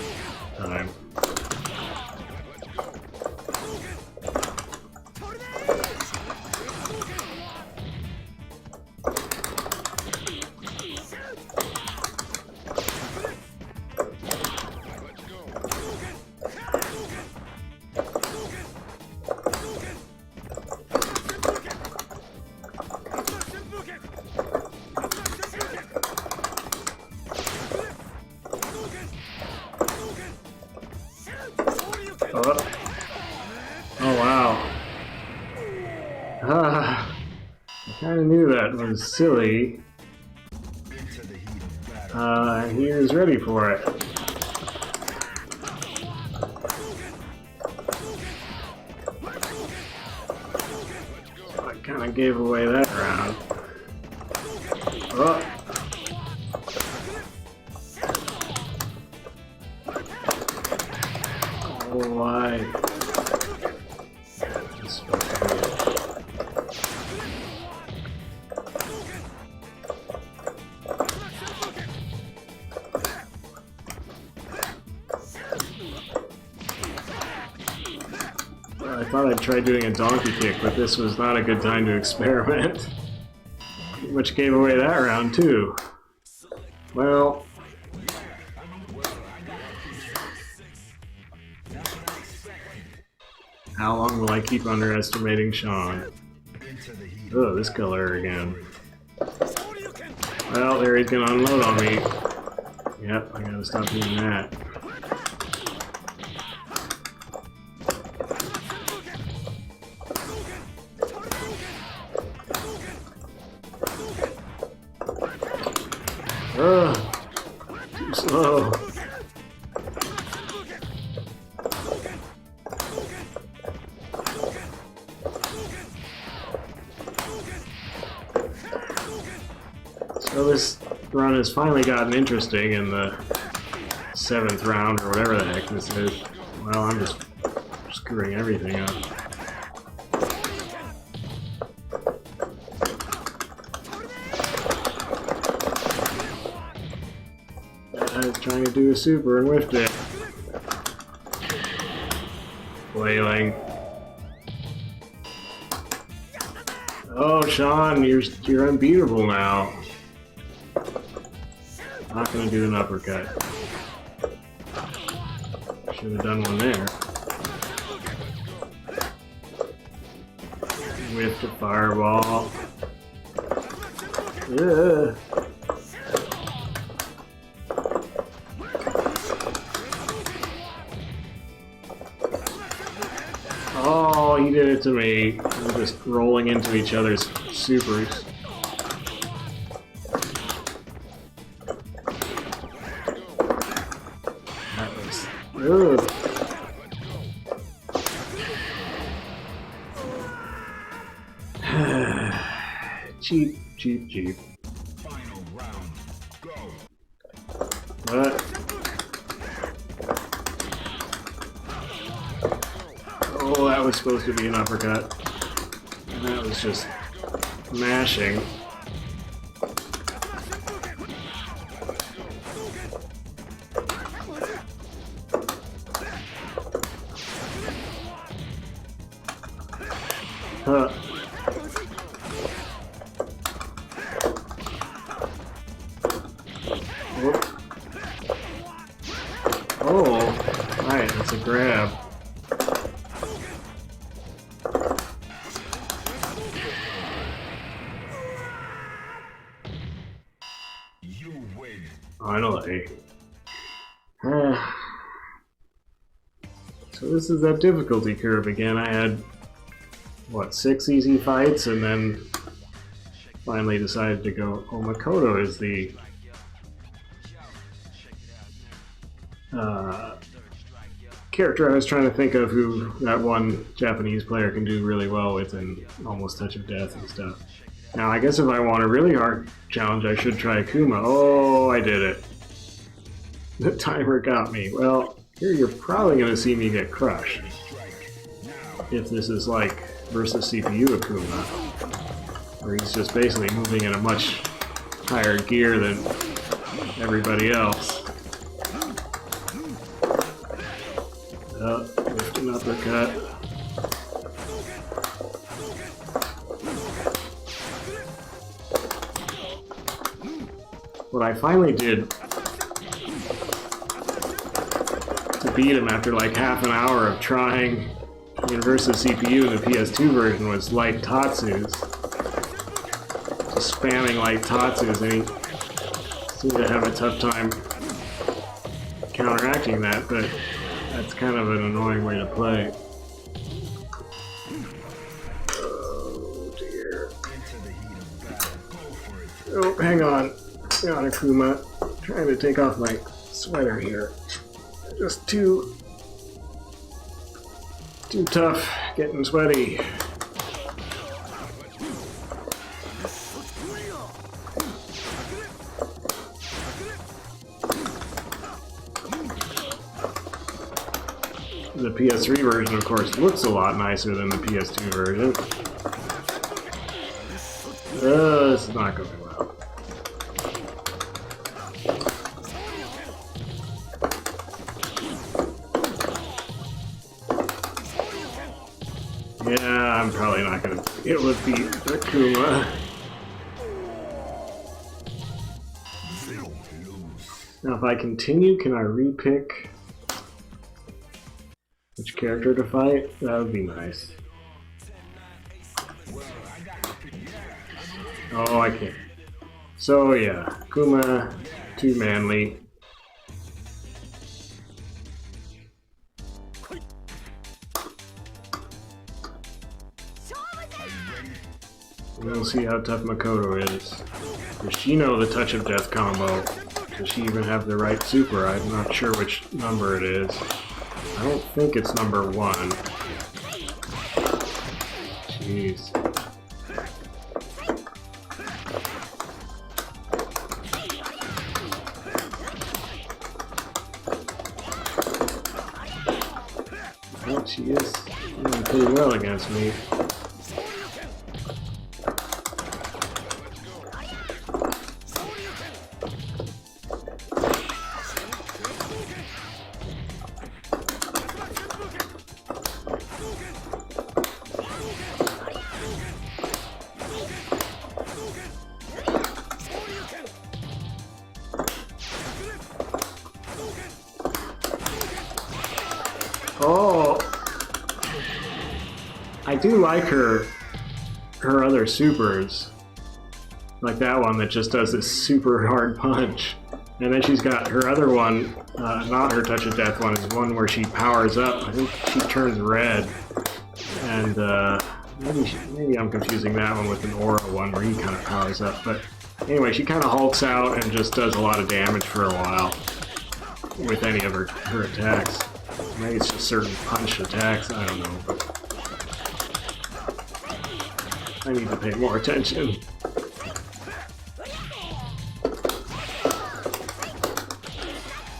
time. Oh wow. I kinda knew that was silly. And he was ready for it. kind of gave away that round. Oh. Oh, why? This is supposed to be it. I thought I'd try doing a donkey kick, but this was not a good time to experiment. Which gave away that round, too. Well... how long will I keep underestimating Sean? Oh, this color again. Well, there he's gonna unload on me. Yep, I gotta stop doing that. Too slow. So this run has finally gotten interesting in the 7th round, or whatever the heck this is. Well, I'm just screwing everything up. I was trying to do a super and whiffed it. Flailing. Oh, Sean, you're unbeatable now. Not gonna do an uppercut. Should have done one there. Whiffed a fireball. Ugh. Oh, he did it to me. We're just rolling into each other's supers. That was... ugh. Cheap, cheap, cheap. Final round. Go. What? Oh, that was supposed to be an uppercut. And that was just mashing. Huh. Whoop. Oh, right, that's a grab. You win. Finally. So this is that difficulty curve again. I had, what, 6 easy fights, and then finally decided to go, oh, Makoto is the character I was trying to think of who that one Japanese player can do really well with in almost touch of death and stuff. Now, I guess if I want a really hard challenge, I should try Akuma. Oh, I did it. The timer got me. Well, here you're probably going to see me get crushed. If this is like versus CPU Akuma, where he's just basically moving in a much higher gear than everybody else. Lift an uppercut. What I finally did to beat him after like half an hour of trying versus CPU in the PS2 version was light Tatsus. Just spamming light Tatsus, and he seemed to have a tough time counteracting that, but that's kind of an annoying way to play. Oh dear. Oh, hang on. Hang on, Akuma. I'm trying to take off my sweater here. Just too tough, getting sweaty. The PS3 version, of course, looks a lot nicer than the PS2 version. This is not going well. Yeah, I'm probably not going to be able to beat Akuma. Now, if I continue, can I repick which character to fight? That would be nice. Oh, I can't. So, yeah, Akuma, too manly. We'll see how tough Makoto is. Does she know the touch of death combo? Does she even have the right super? I'm not sure which number it is. I don't think it's number 1. Jeez. Well, she is doing pretty well against me. Oh, I do like her other supers, like that one that just does this super hard punch, and then she's got her other one, not her touch of death one, is one where she powers up. I think she turns red, and maybe I'm confusing that one with an aura one where he kind of powers up. But anyway, she kind of hulks out and just does a lot of damage for a while with any of her attacks. Maybe it's just certain punch attacks, I don't know, but I need to pay more attention.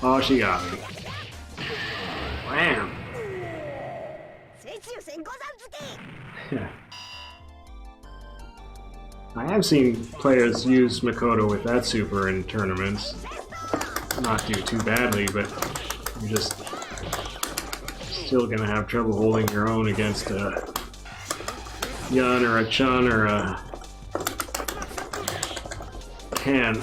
Oh, she got me. Wham! I have seen players use Makoto with that super in tournaments. Not do too badly, but you just still gonna have trouble holding your own against a Yun or a Chun or a Ken.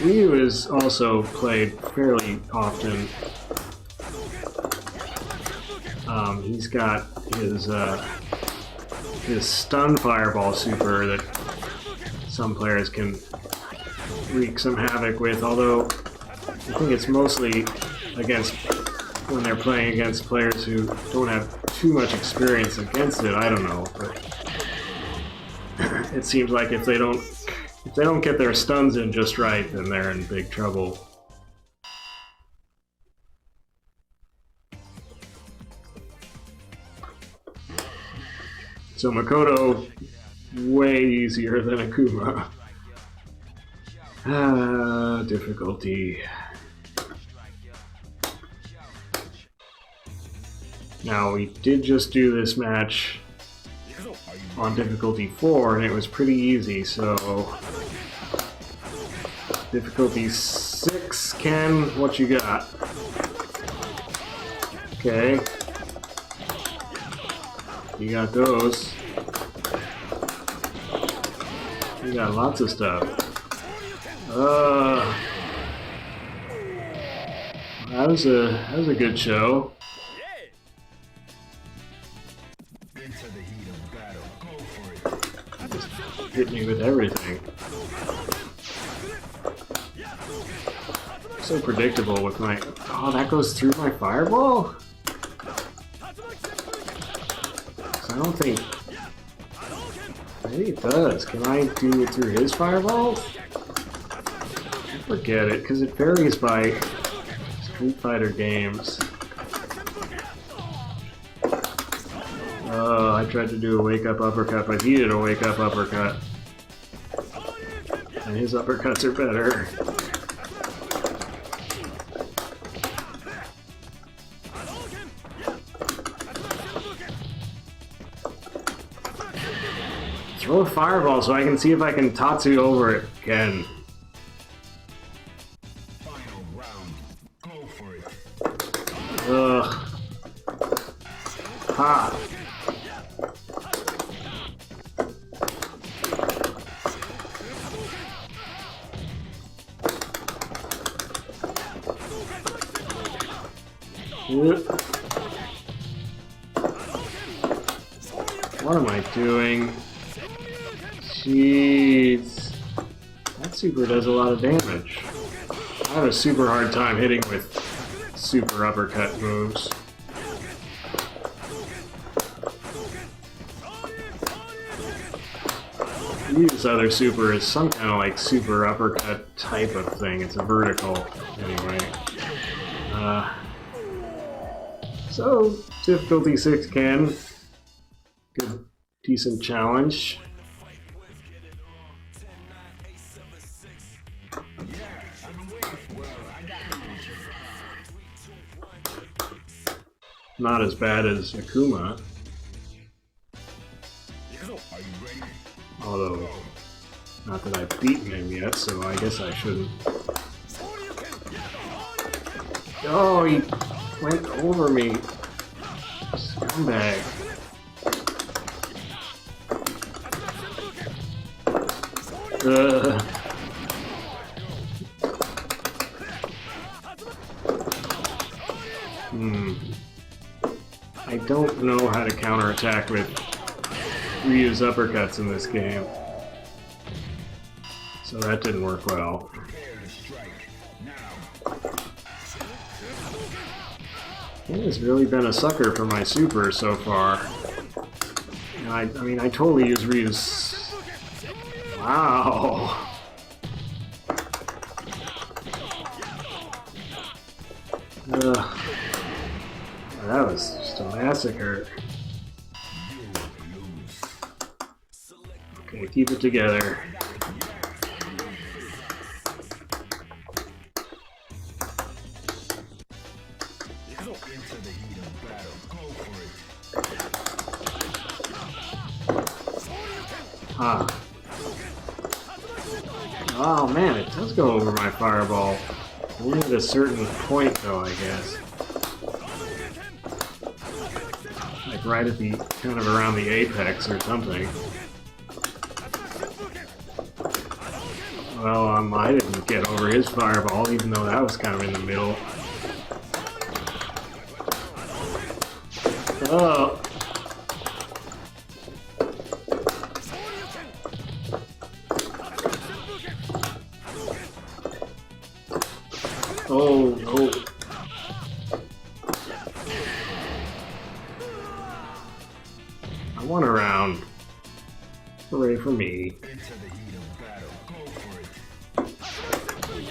Ryu is also played fairly often. He's got his stun fireball super that some players can wreak some havoc with, although I think it's mostly against when they're playing against players who don't have too much experience against it. I don't know, but it seems like if they don't get their stuns in just right, then they're in big trouble. So Makoto, way easier than Akuma. Difficulty. Now, we did just do this match on difficulty 4, and it was pretty easy, so... Difficulty 6, Ken, what you got? Okay. You got those. You got lots of stuff. That was a good show. Just hit me with everything. So predictable with my... Oh, that goes through my fireball? I don't think... Maybe it does. Can I do it through his fireballs? Forget it, because it varies by Street Fighter games. Oh, I tried to do a wake-up uppercut, but he did a wake-up uppercut. And his uppercuts are better. Throw a fireball so I can see if I can Tatsu over it again. Final round. Go for it. Ugh. Ha. What am I doing? Jeez. That super does a lot of damage. I have a super hard time hitting with super uppercut moves. Ryu's other super is some kind of like super uppercut type of thing. It's a vertical, anyway. So, difficulty 6 can. Good, decent challenge. Not as bad as Akuma. Although, not that I've beaten him yet, so I guess I shouldn't. Oh, he went over me. Scumbag. I don't know how to counterattack with Ryu's uppercuts in this game. So that didn't work well. He has really been a sucker for my super so far. And I mean, I totally use Ryu's... Wow! That was just a massacre. Okay, keep it together. Ah. Oh man, it does go over my fireball. Only at a certain point though, I guess. Like right at the, kind of around the apex or something. Well, I didn't get over his fireball, even though that was kind of in the middle. Oh! Oh, no. I won a round. Hooray for me.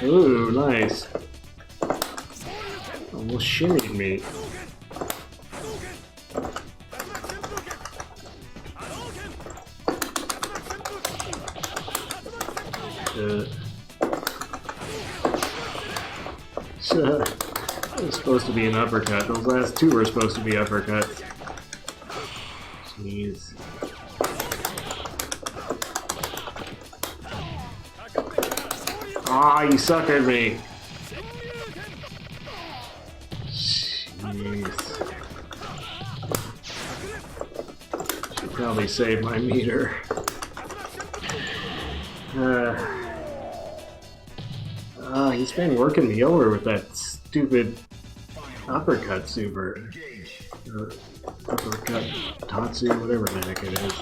Ooh, nice. Almost shimmied me. It was supposed to be an uppercut. Those last two were supposed to be uppercuts. Jeez. Ah, you suckered me. Jeez. Should probably save my meter. He's been working me over with that stupid uppercut super. Or uppercut Tatsu, whatever the heck it is.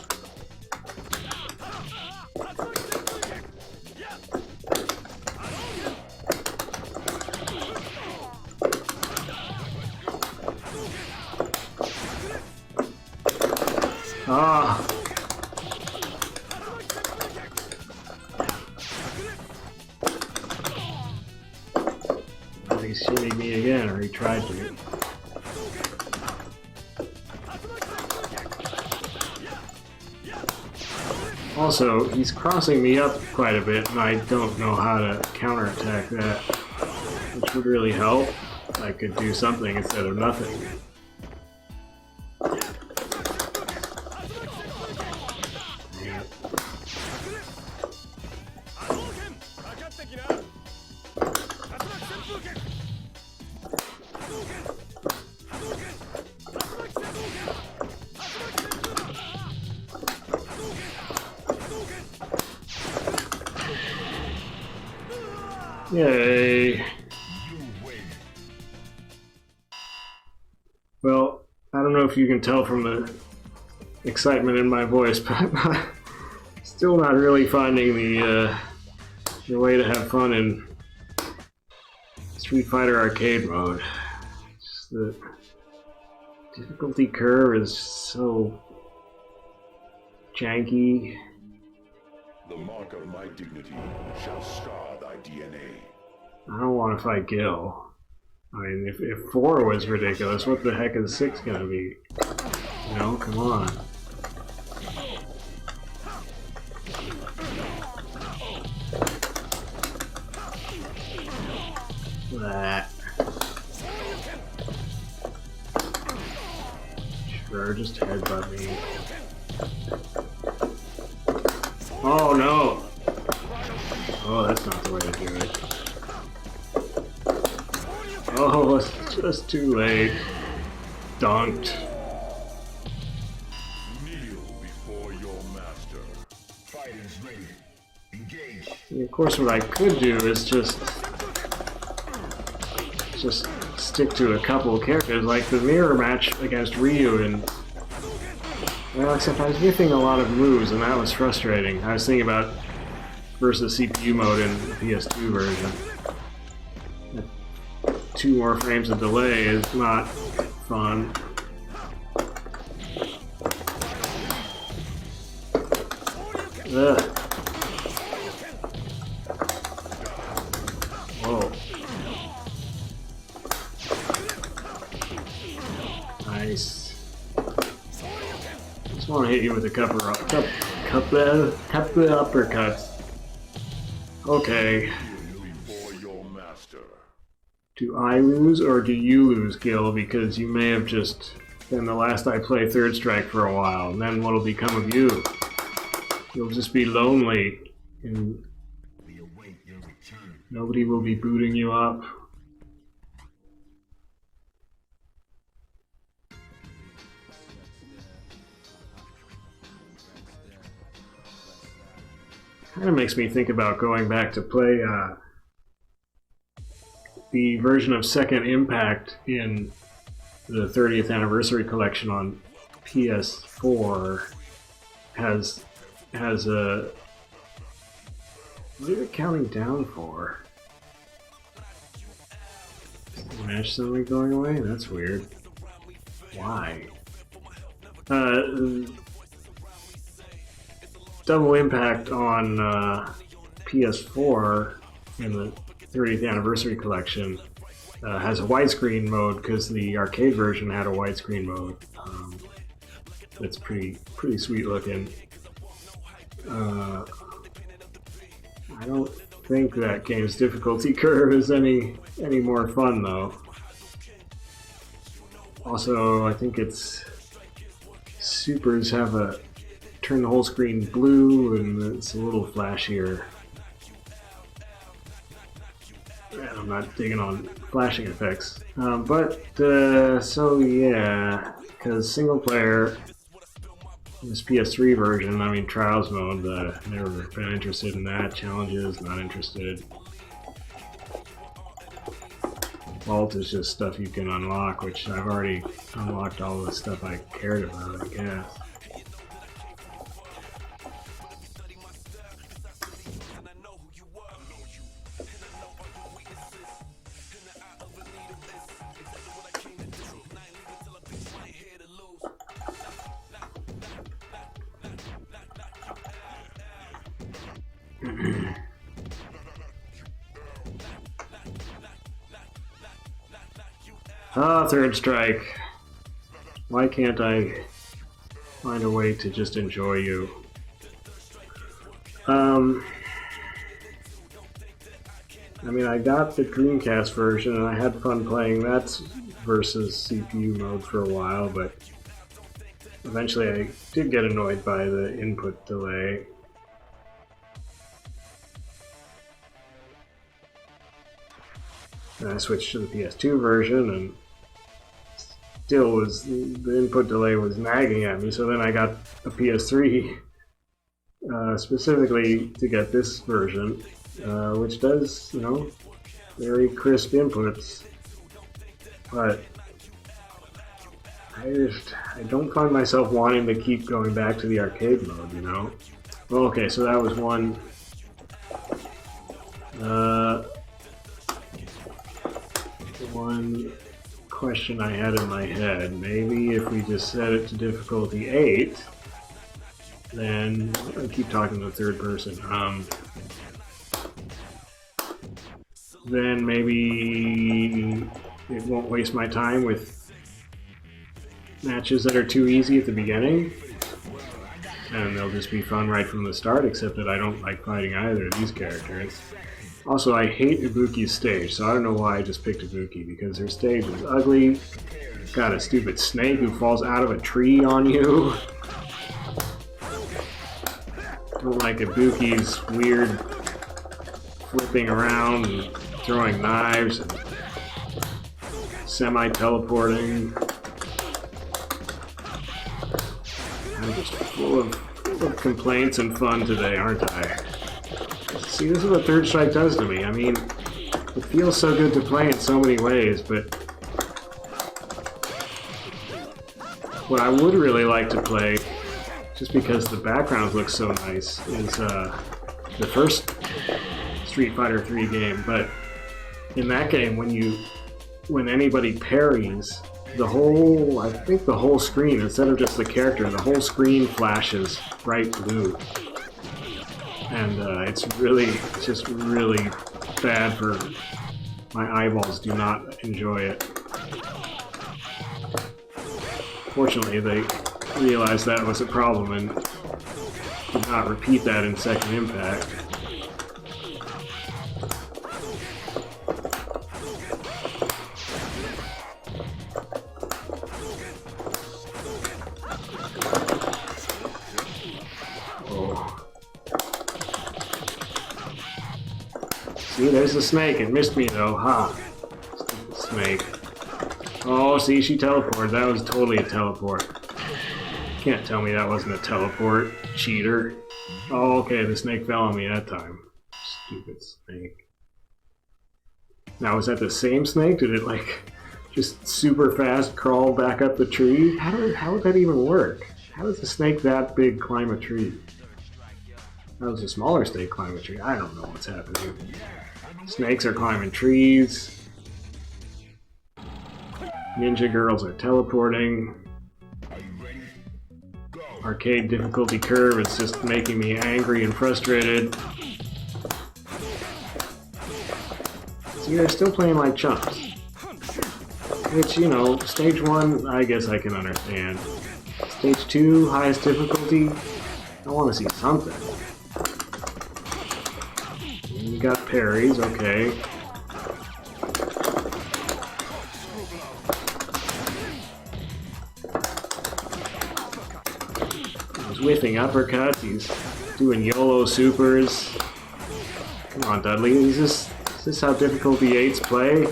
Ah! He shimmied me again, or he tried to. Also, he's crossing me up quite a bit, and I don't know how to counterattack that, which would really help. I could do something instead of nothing. Yeah. Yay! You win. Well, I don't know if you can tell from the excitement in my voice, but I'm still not really finding the way to have fun in Street Fighter Arcade mode. Just the difficulty curve is so janky. The mark of my dignity shall scar thy DNA. I don't want to fight Gill. I mean, if 4 was ridiculous, what the heck is 6 gonna be? You know, come on. That. Sure, just headbutt me. Oh no! Oh, that's not the way to do it. Oh, it's just too late. Dunked. Kneel before your master. Fighters ready. Engage. And of course, what I could do is just stick to a couple of characters, like the mirror match against Ryu, and well, except I was whiffing a lot of moves, and that was frustrating. I was thinking about versus CPU mode in the PS2 version. 2 more frames of delay is not fun. Ugh. Whoa. Nice. Just want to hit you with a couple of uppercuts. Okay. Before your master. Do I lose or do you lose, Gill? Because you may have just been the last I play Third Strike for a while, and then what'll become of you? You'll just be lonely, and We await your return. nobody will be booting you up. Kind of makes me think about going back to play the version of Second Impact in the 30th Anniversary Collection on PS4 has a... What are they counting down for? Is the match suddenly going away? That's weird. Why? Double Impact on PS4 in the 30th Anniversary Collection has a widescreen mode because the arcade version had a widescreen mode. That's pretty sweet looking. I don't think that game's difficulty curve is any more fun though. Also, I think its supers have a turn the whole screen blue, and it's a little flashier. And I'm not digging on flashing effects. So yeah, because single player, this PS3 version, I mean Trials mode, never been interested in that. Challenges, not interested. Vault is just stuff you can unlock, which I've already unlocked all the stuff I cared about, I guess. Ah, Third Strike. Why can't I find a way to just enjoy you? I mean, I got the Dreamcast version and I had fun playing that versus CPU mode for a while, but eventually I did get annoyed by the input delay. And I switched to the PS2 version, and still the input delay was nagging at me, so then I got a PS3 specifically to get this version, which does, very crisp inputs, but I don't find myself wanting to keep going back to the arcade mode, Well, okay, so that was one. One question I had in my head. Maybe if we just set it to difficulty 8, then I keep talking to the third person. Then maybe it won't waste my time with matches that are too easy at the beginning, and they'll just be fun right from the start, except that I don't like fighting either of these characters. Also, I hate Ibuki's stage, so I don't know why I just picked Ibuki, because her stage is ugly. Got a stupid snake who falls out of a tree on you. Don't like Ibuki's weird flipping around and throwing knives and semi-teleporting. I'm just full of complaints and fun today, aren't I? See, this is what Third Strike does to me. I mean, it feels so good to play in so many ways, but what I would really like to play, just because the backgrounds look so nice, is the first Street Fighter 3 game. But in that game, when anybody parries, I think the whole screen, instead of just the character, the whole screen flashes bright blue. And it's just really bad for my eyeballs. Do not enjoy it. Fortunately, they realized that was a problem and did not repeat that in Second Impact. See, there's the snake. It missed me though. Ha! Stupid snake. Oh, see, she teleported. That was totally a teleport. Can't tell me that wasn't a teleport, cheater. Oh, okay, the snake fell on me that time. Stupid snake. Now, was that the same snake? Did it, just super fast crawl back up the tree? How would that even work? How does a snake that big climb a tree? How does a smaller snake climb a tree? I don't know what's happening. Snakes are climbing trees. Ninja girls are teleporting. Arcade difficulty curve is just making me angry and frustrated. See, they're still playing like chumps. Which, stage 1, I guess I can understand. Stage 2, highest difficulty, I want to see something. You got parries, okay. He's whiffing uppercuts, he's doing YOLO supers. Come on, Dudley, is this how difficulty 8s play?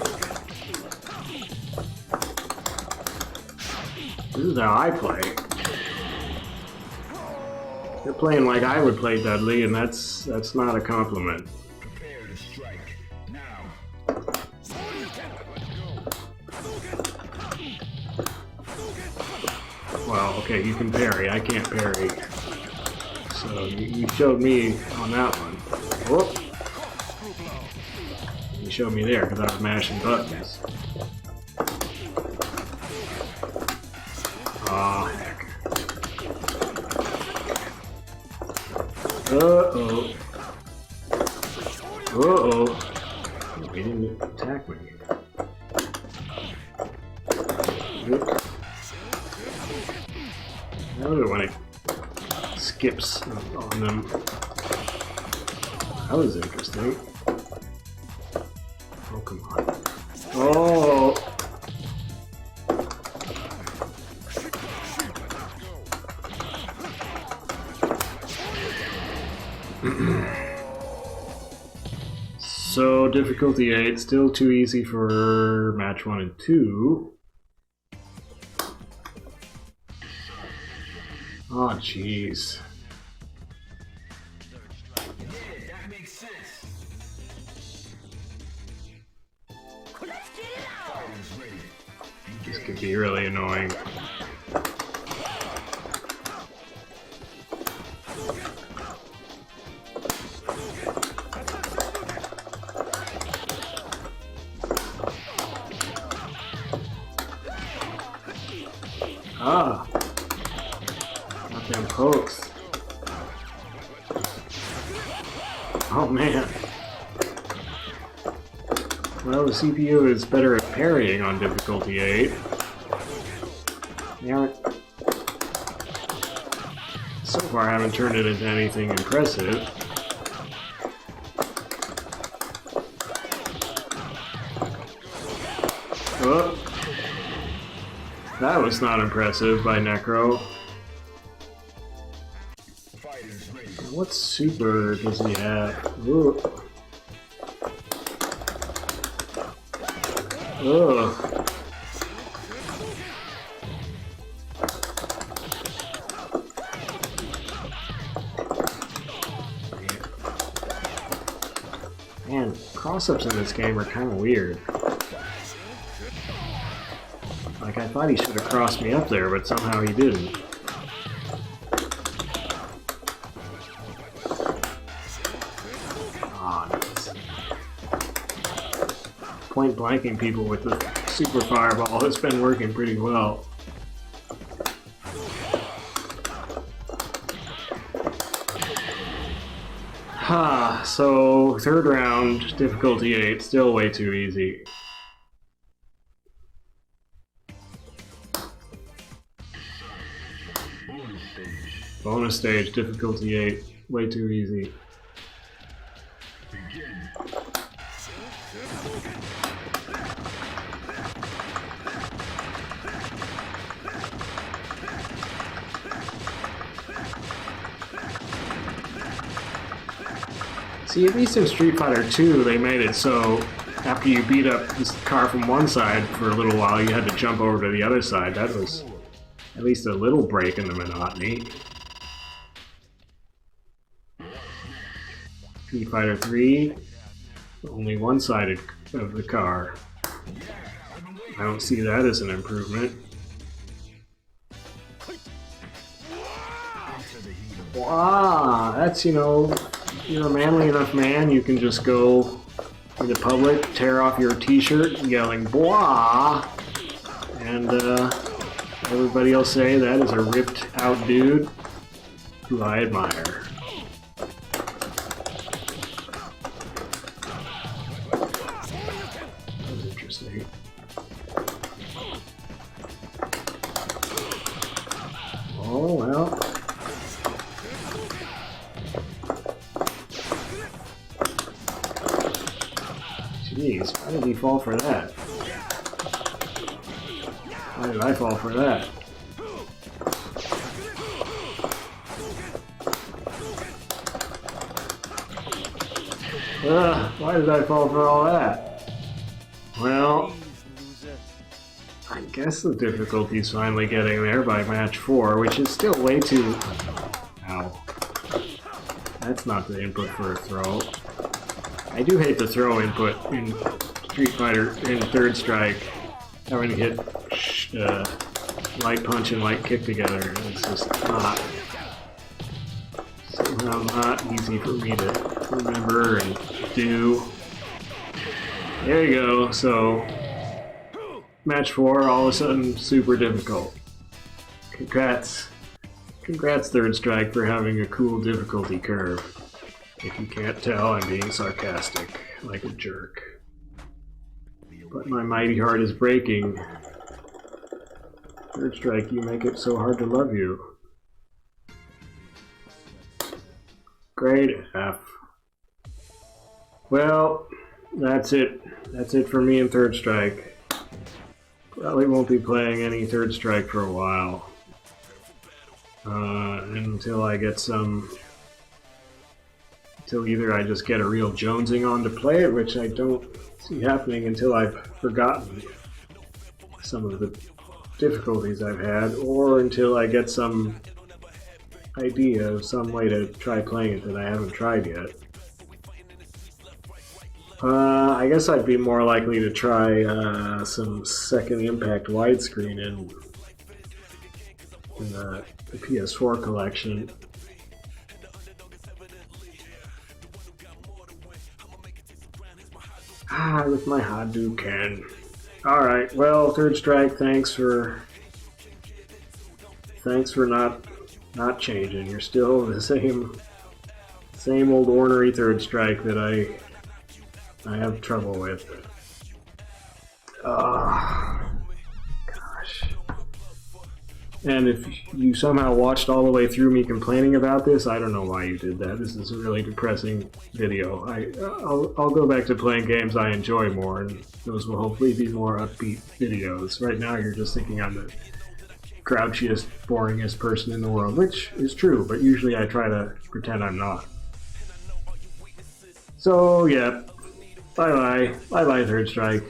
This is how I play. You're playing like I would play, Dudley, and that's not a compliment. Prepare to strike now. Well, okay, you can parry. I can't parry. So you showed me on that one. Whoop. You showed me there because I was mashing buttons. Aw, heck. Uh-oh. Uh-oh. He didn't attack me. I love it when it skips on them. That was interesting. Oh, come on. Oh! So, difficulty 8, still too easy for match 1 and 2. Oh, jeez. That makes sense. could be really annoying. Ah! Got them pokes. Oh man. Well, the CPU is better at parrying on difficulty 8. Yeah. So far I haven't turned it into anything impressive. Oh! That was not impressive by Necro. What super does he have? Ooh. Ugh. Man, cross-ups in this game are kind of weird. Like, I thought he should have crossed me up there, but somehow he didn't. Ah, nice. Point blanking people with the super fireball has been working pretty well. Ha, so third round, difficulty 8, still way too easy. Bonus stage, difficulty 8, way too easy. See, at least in Street Fighter 2, they made it so after you beat up this car from one side for a little while, you had to jump over to the other side. That was at least a little break in the monotony. Street Fighter 3, only one side of the car. I don't see that as an improvement. Wow, that's, you know, you're a manly enough man, you can just go in the public, tear off your t-shirt, yelling, "Bwah!" And everybody will say that is a ripped out dude who I admire. That was interesting. Oh, well. Jeez, why did he fall for that? Why did I fall for that? Why did I fall for all that? Well, I guess the difficulty's finally getting there by match 4, which is still way too... Ow. That's not the input for a throw. I do hate the throw input in Street Fighter in Third Strike. Having to hit light punch and light kick together. It's just not... somehow not easy for me to remember and do. There you go, so... match 4, all of a sudden, super difficult. Congrats. Congrats, Third Strike, for having a cool difficulty curve. If you can't tell, I'm being sarcastic, like a jerk. But my mighty heart is breaking. Third Strike, you make it so hard to love you. Grade F. Well, that's it. That's it for me in Third Strike. Probably won't be playing any Third Strike for a while. Until I get some... until either I just get a real jonesing on to play it, which I don't see happening until I've forgotten some of the difficulties I've had, or until I get some idea of some way to try playing it that I haven't tried yet. I guess I'd be more likely to try some second impact widescreen in the PS4 collection. With my Hadouken. Alright, well, Third Strike, thanks for not changing. You're still the same old ornery Third Strike that I have trouble with. Gosh. And if you somehow watched all the way through me complaining about this, I don't know why you did that. This is a really depressing video. I'll go back to playing games I enjoy more, and those will hopefully be more upbeat videos. Right now you're just thinking I'm the grouchiest, boringest person in the world, which is true, but usually I try to pretend I'm not. So, yeah. Bye-bye. Bye-bye, Third Strike.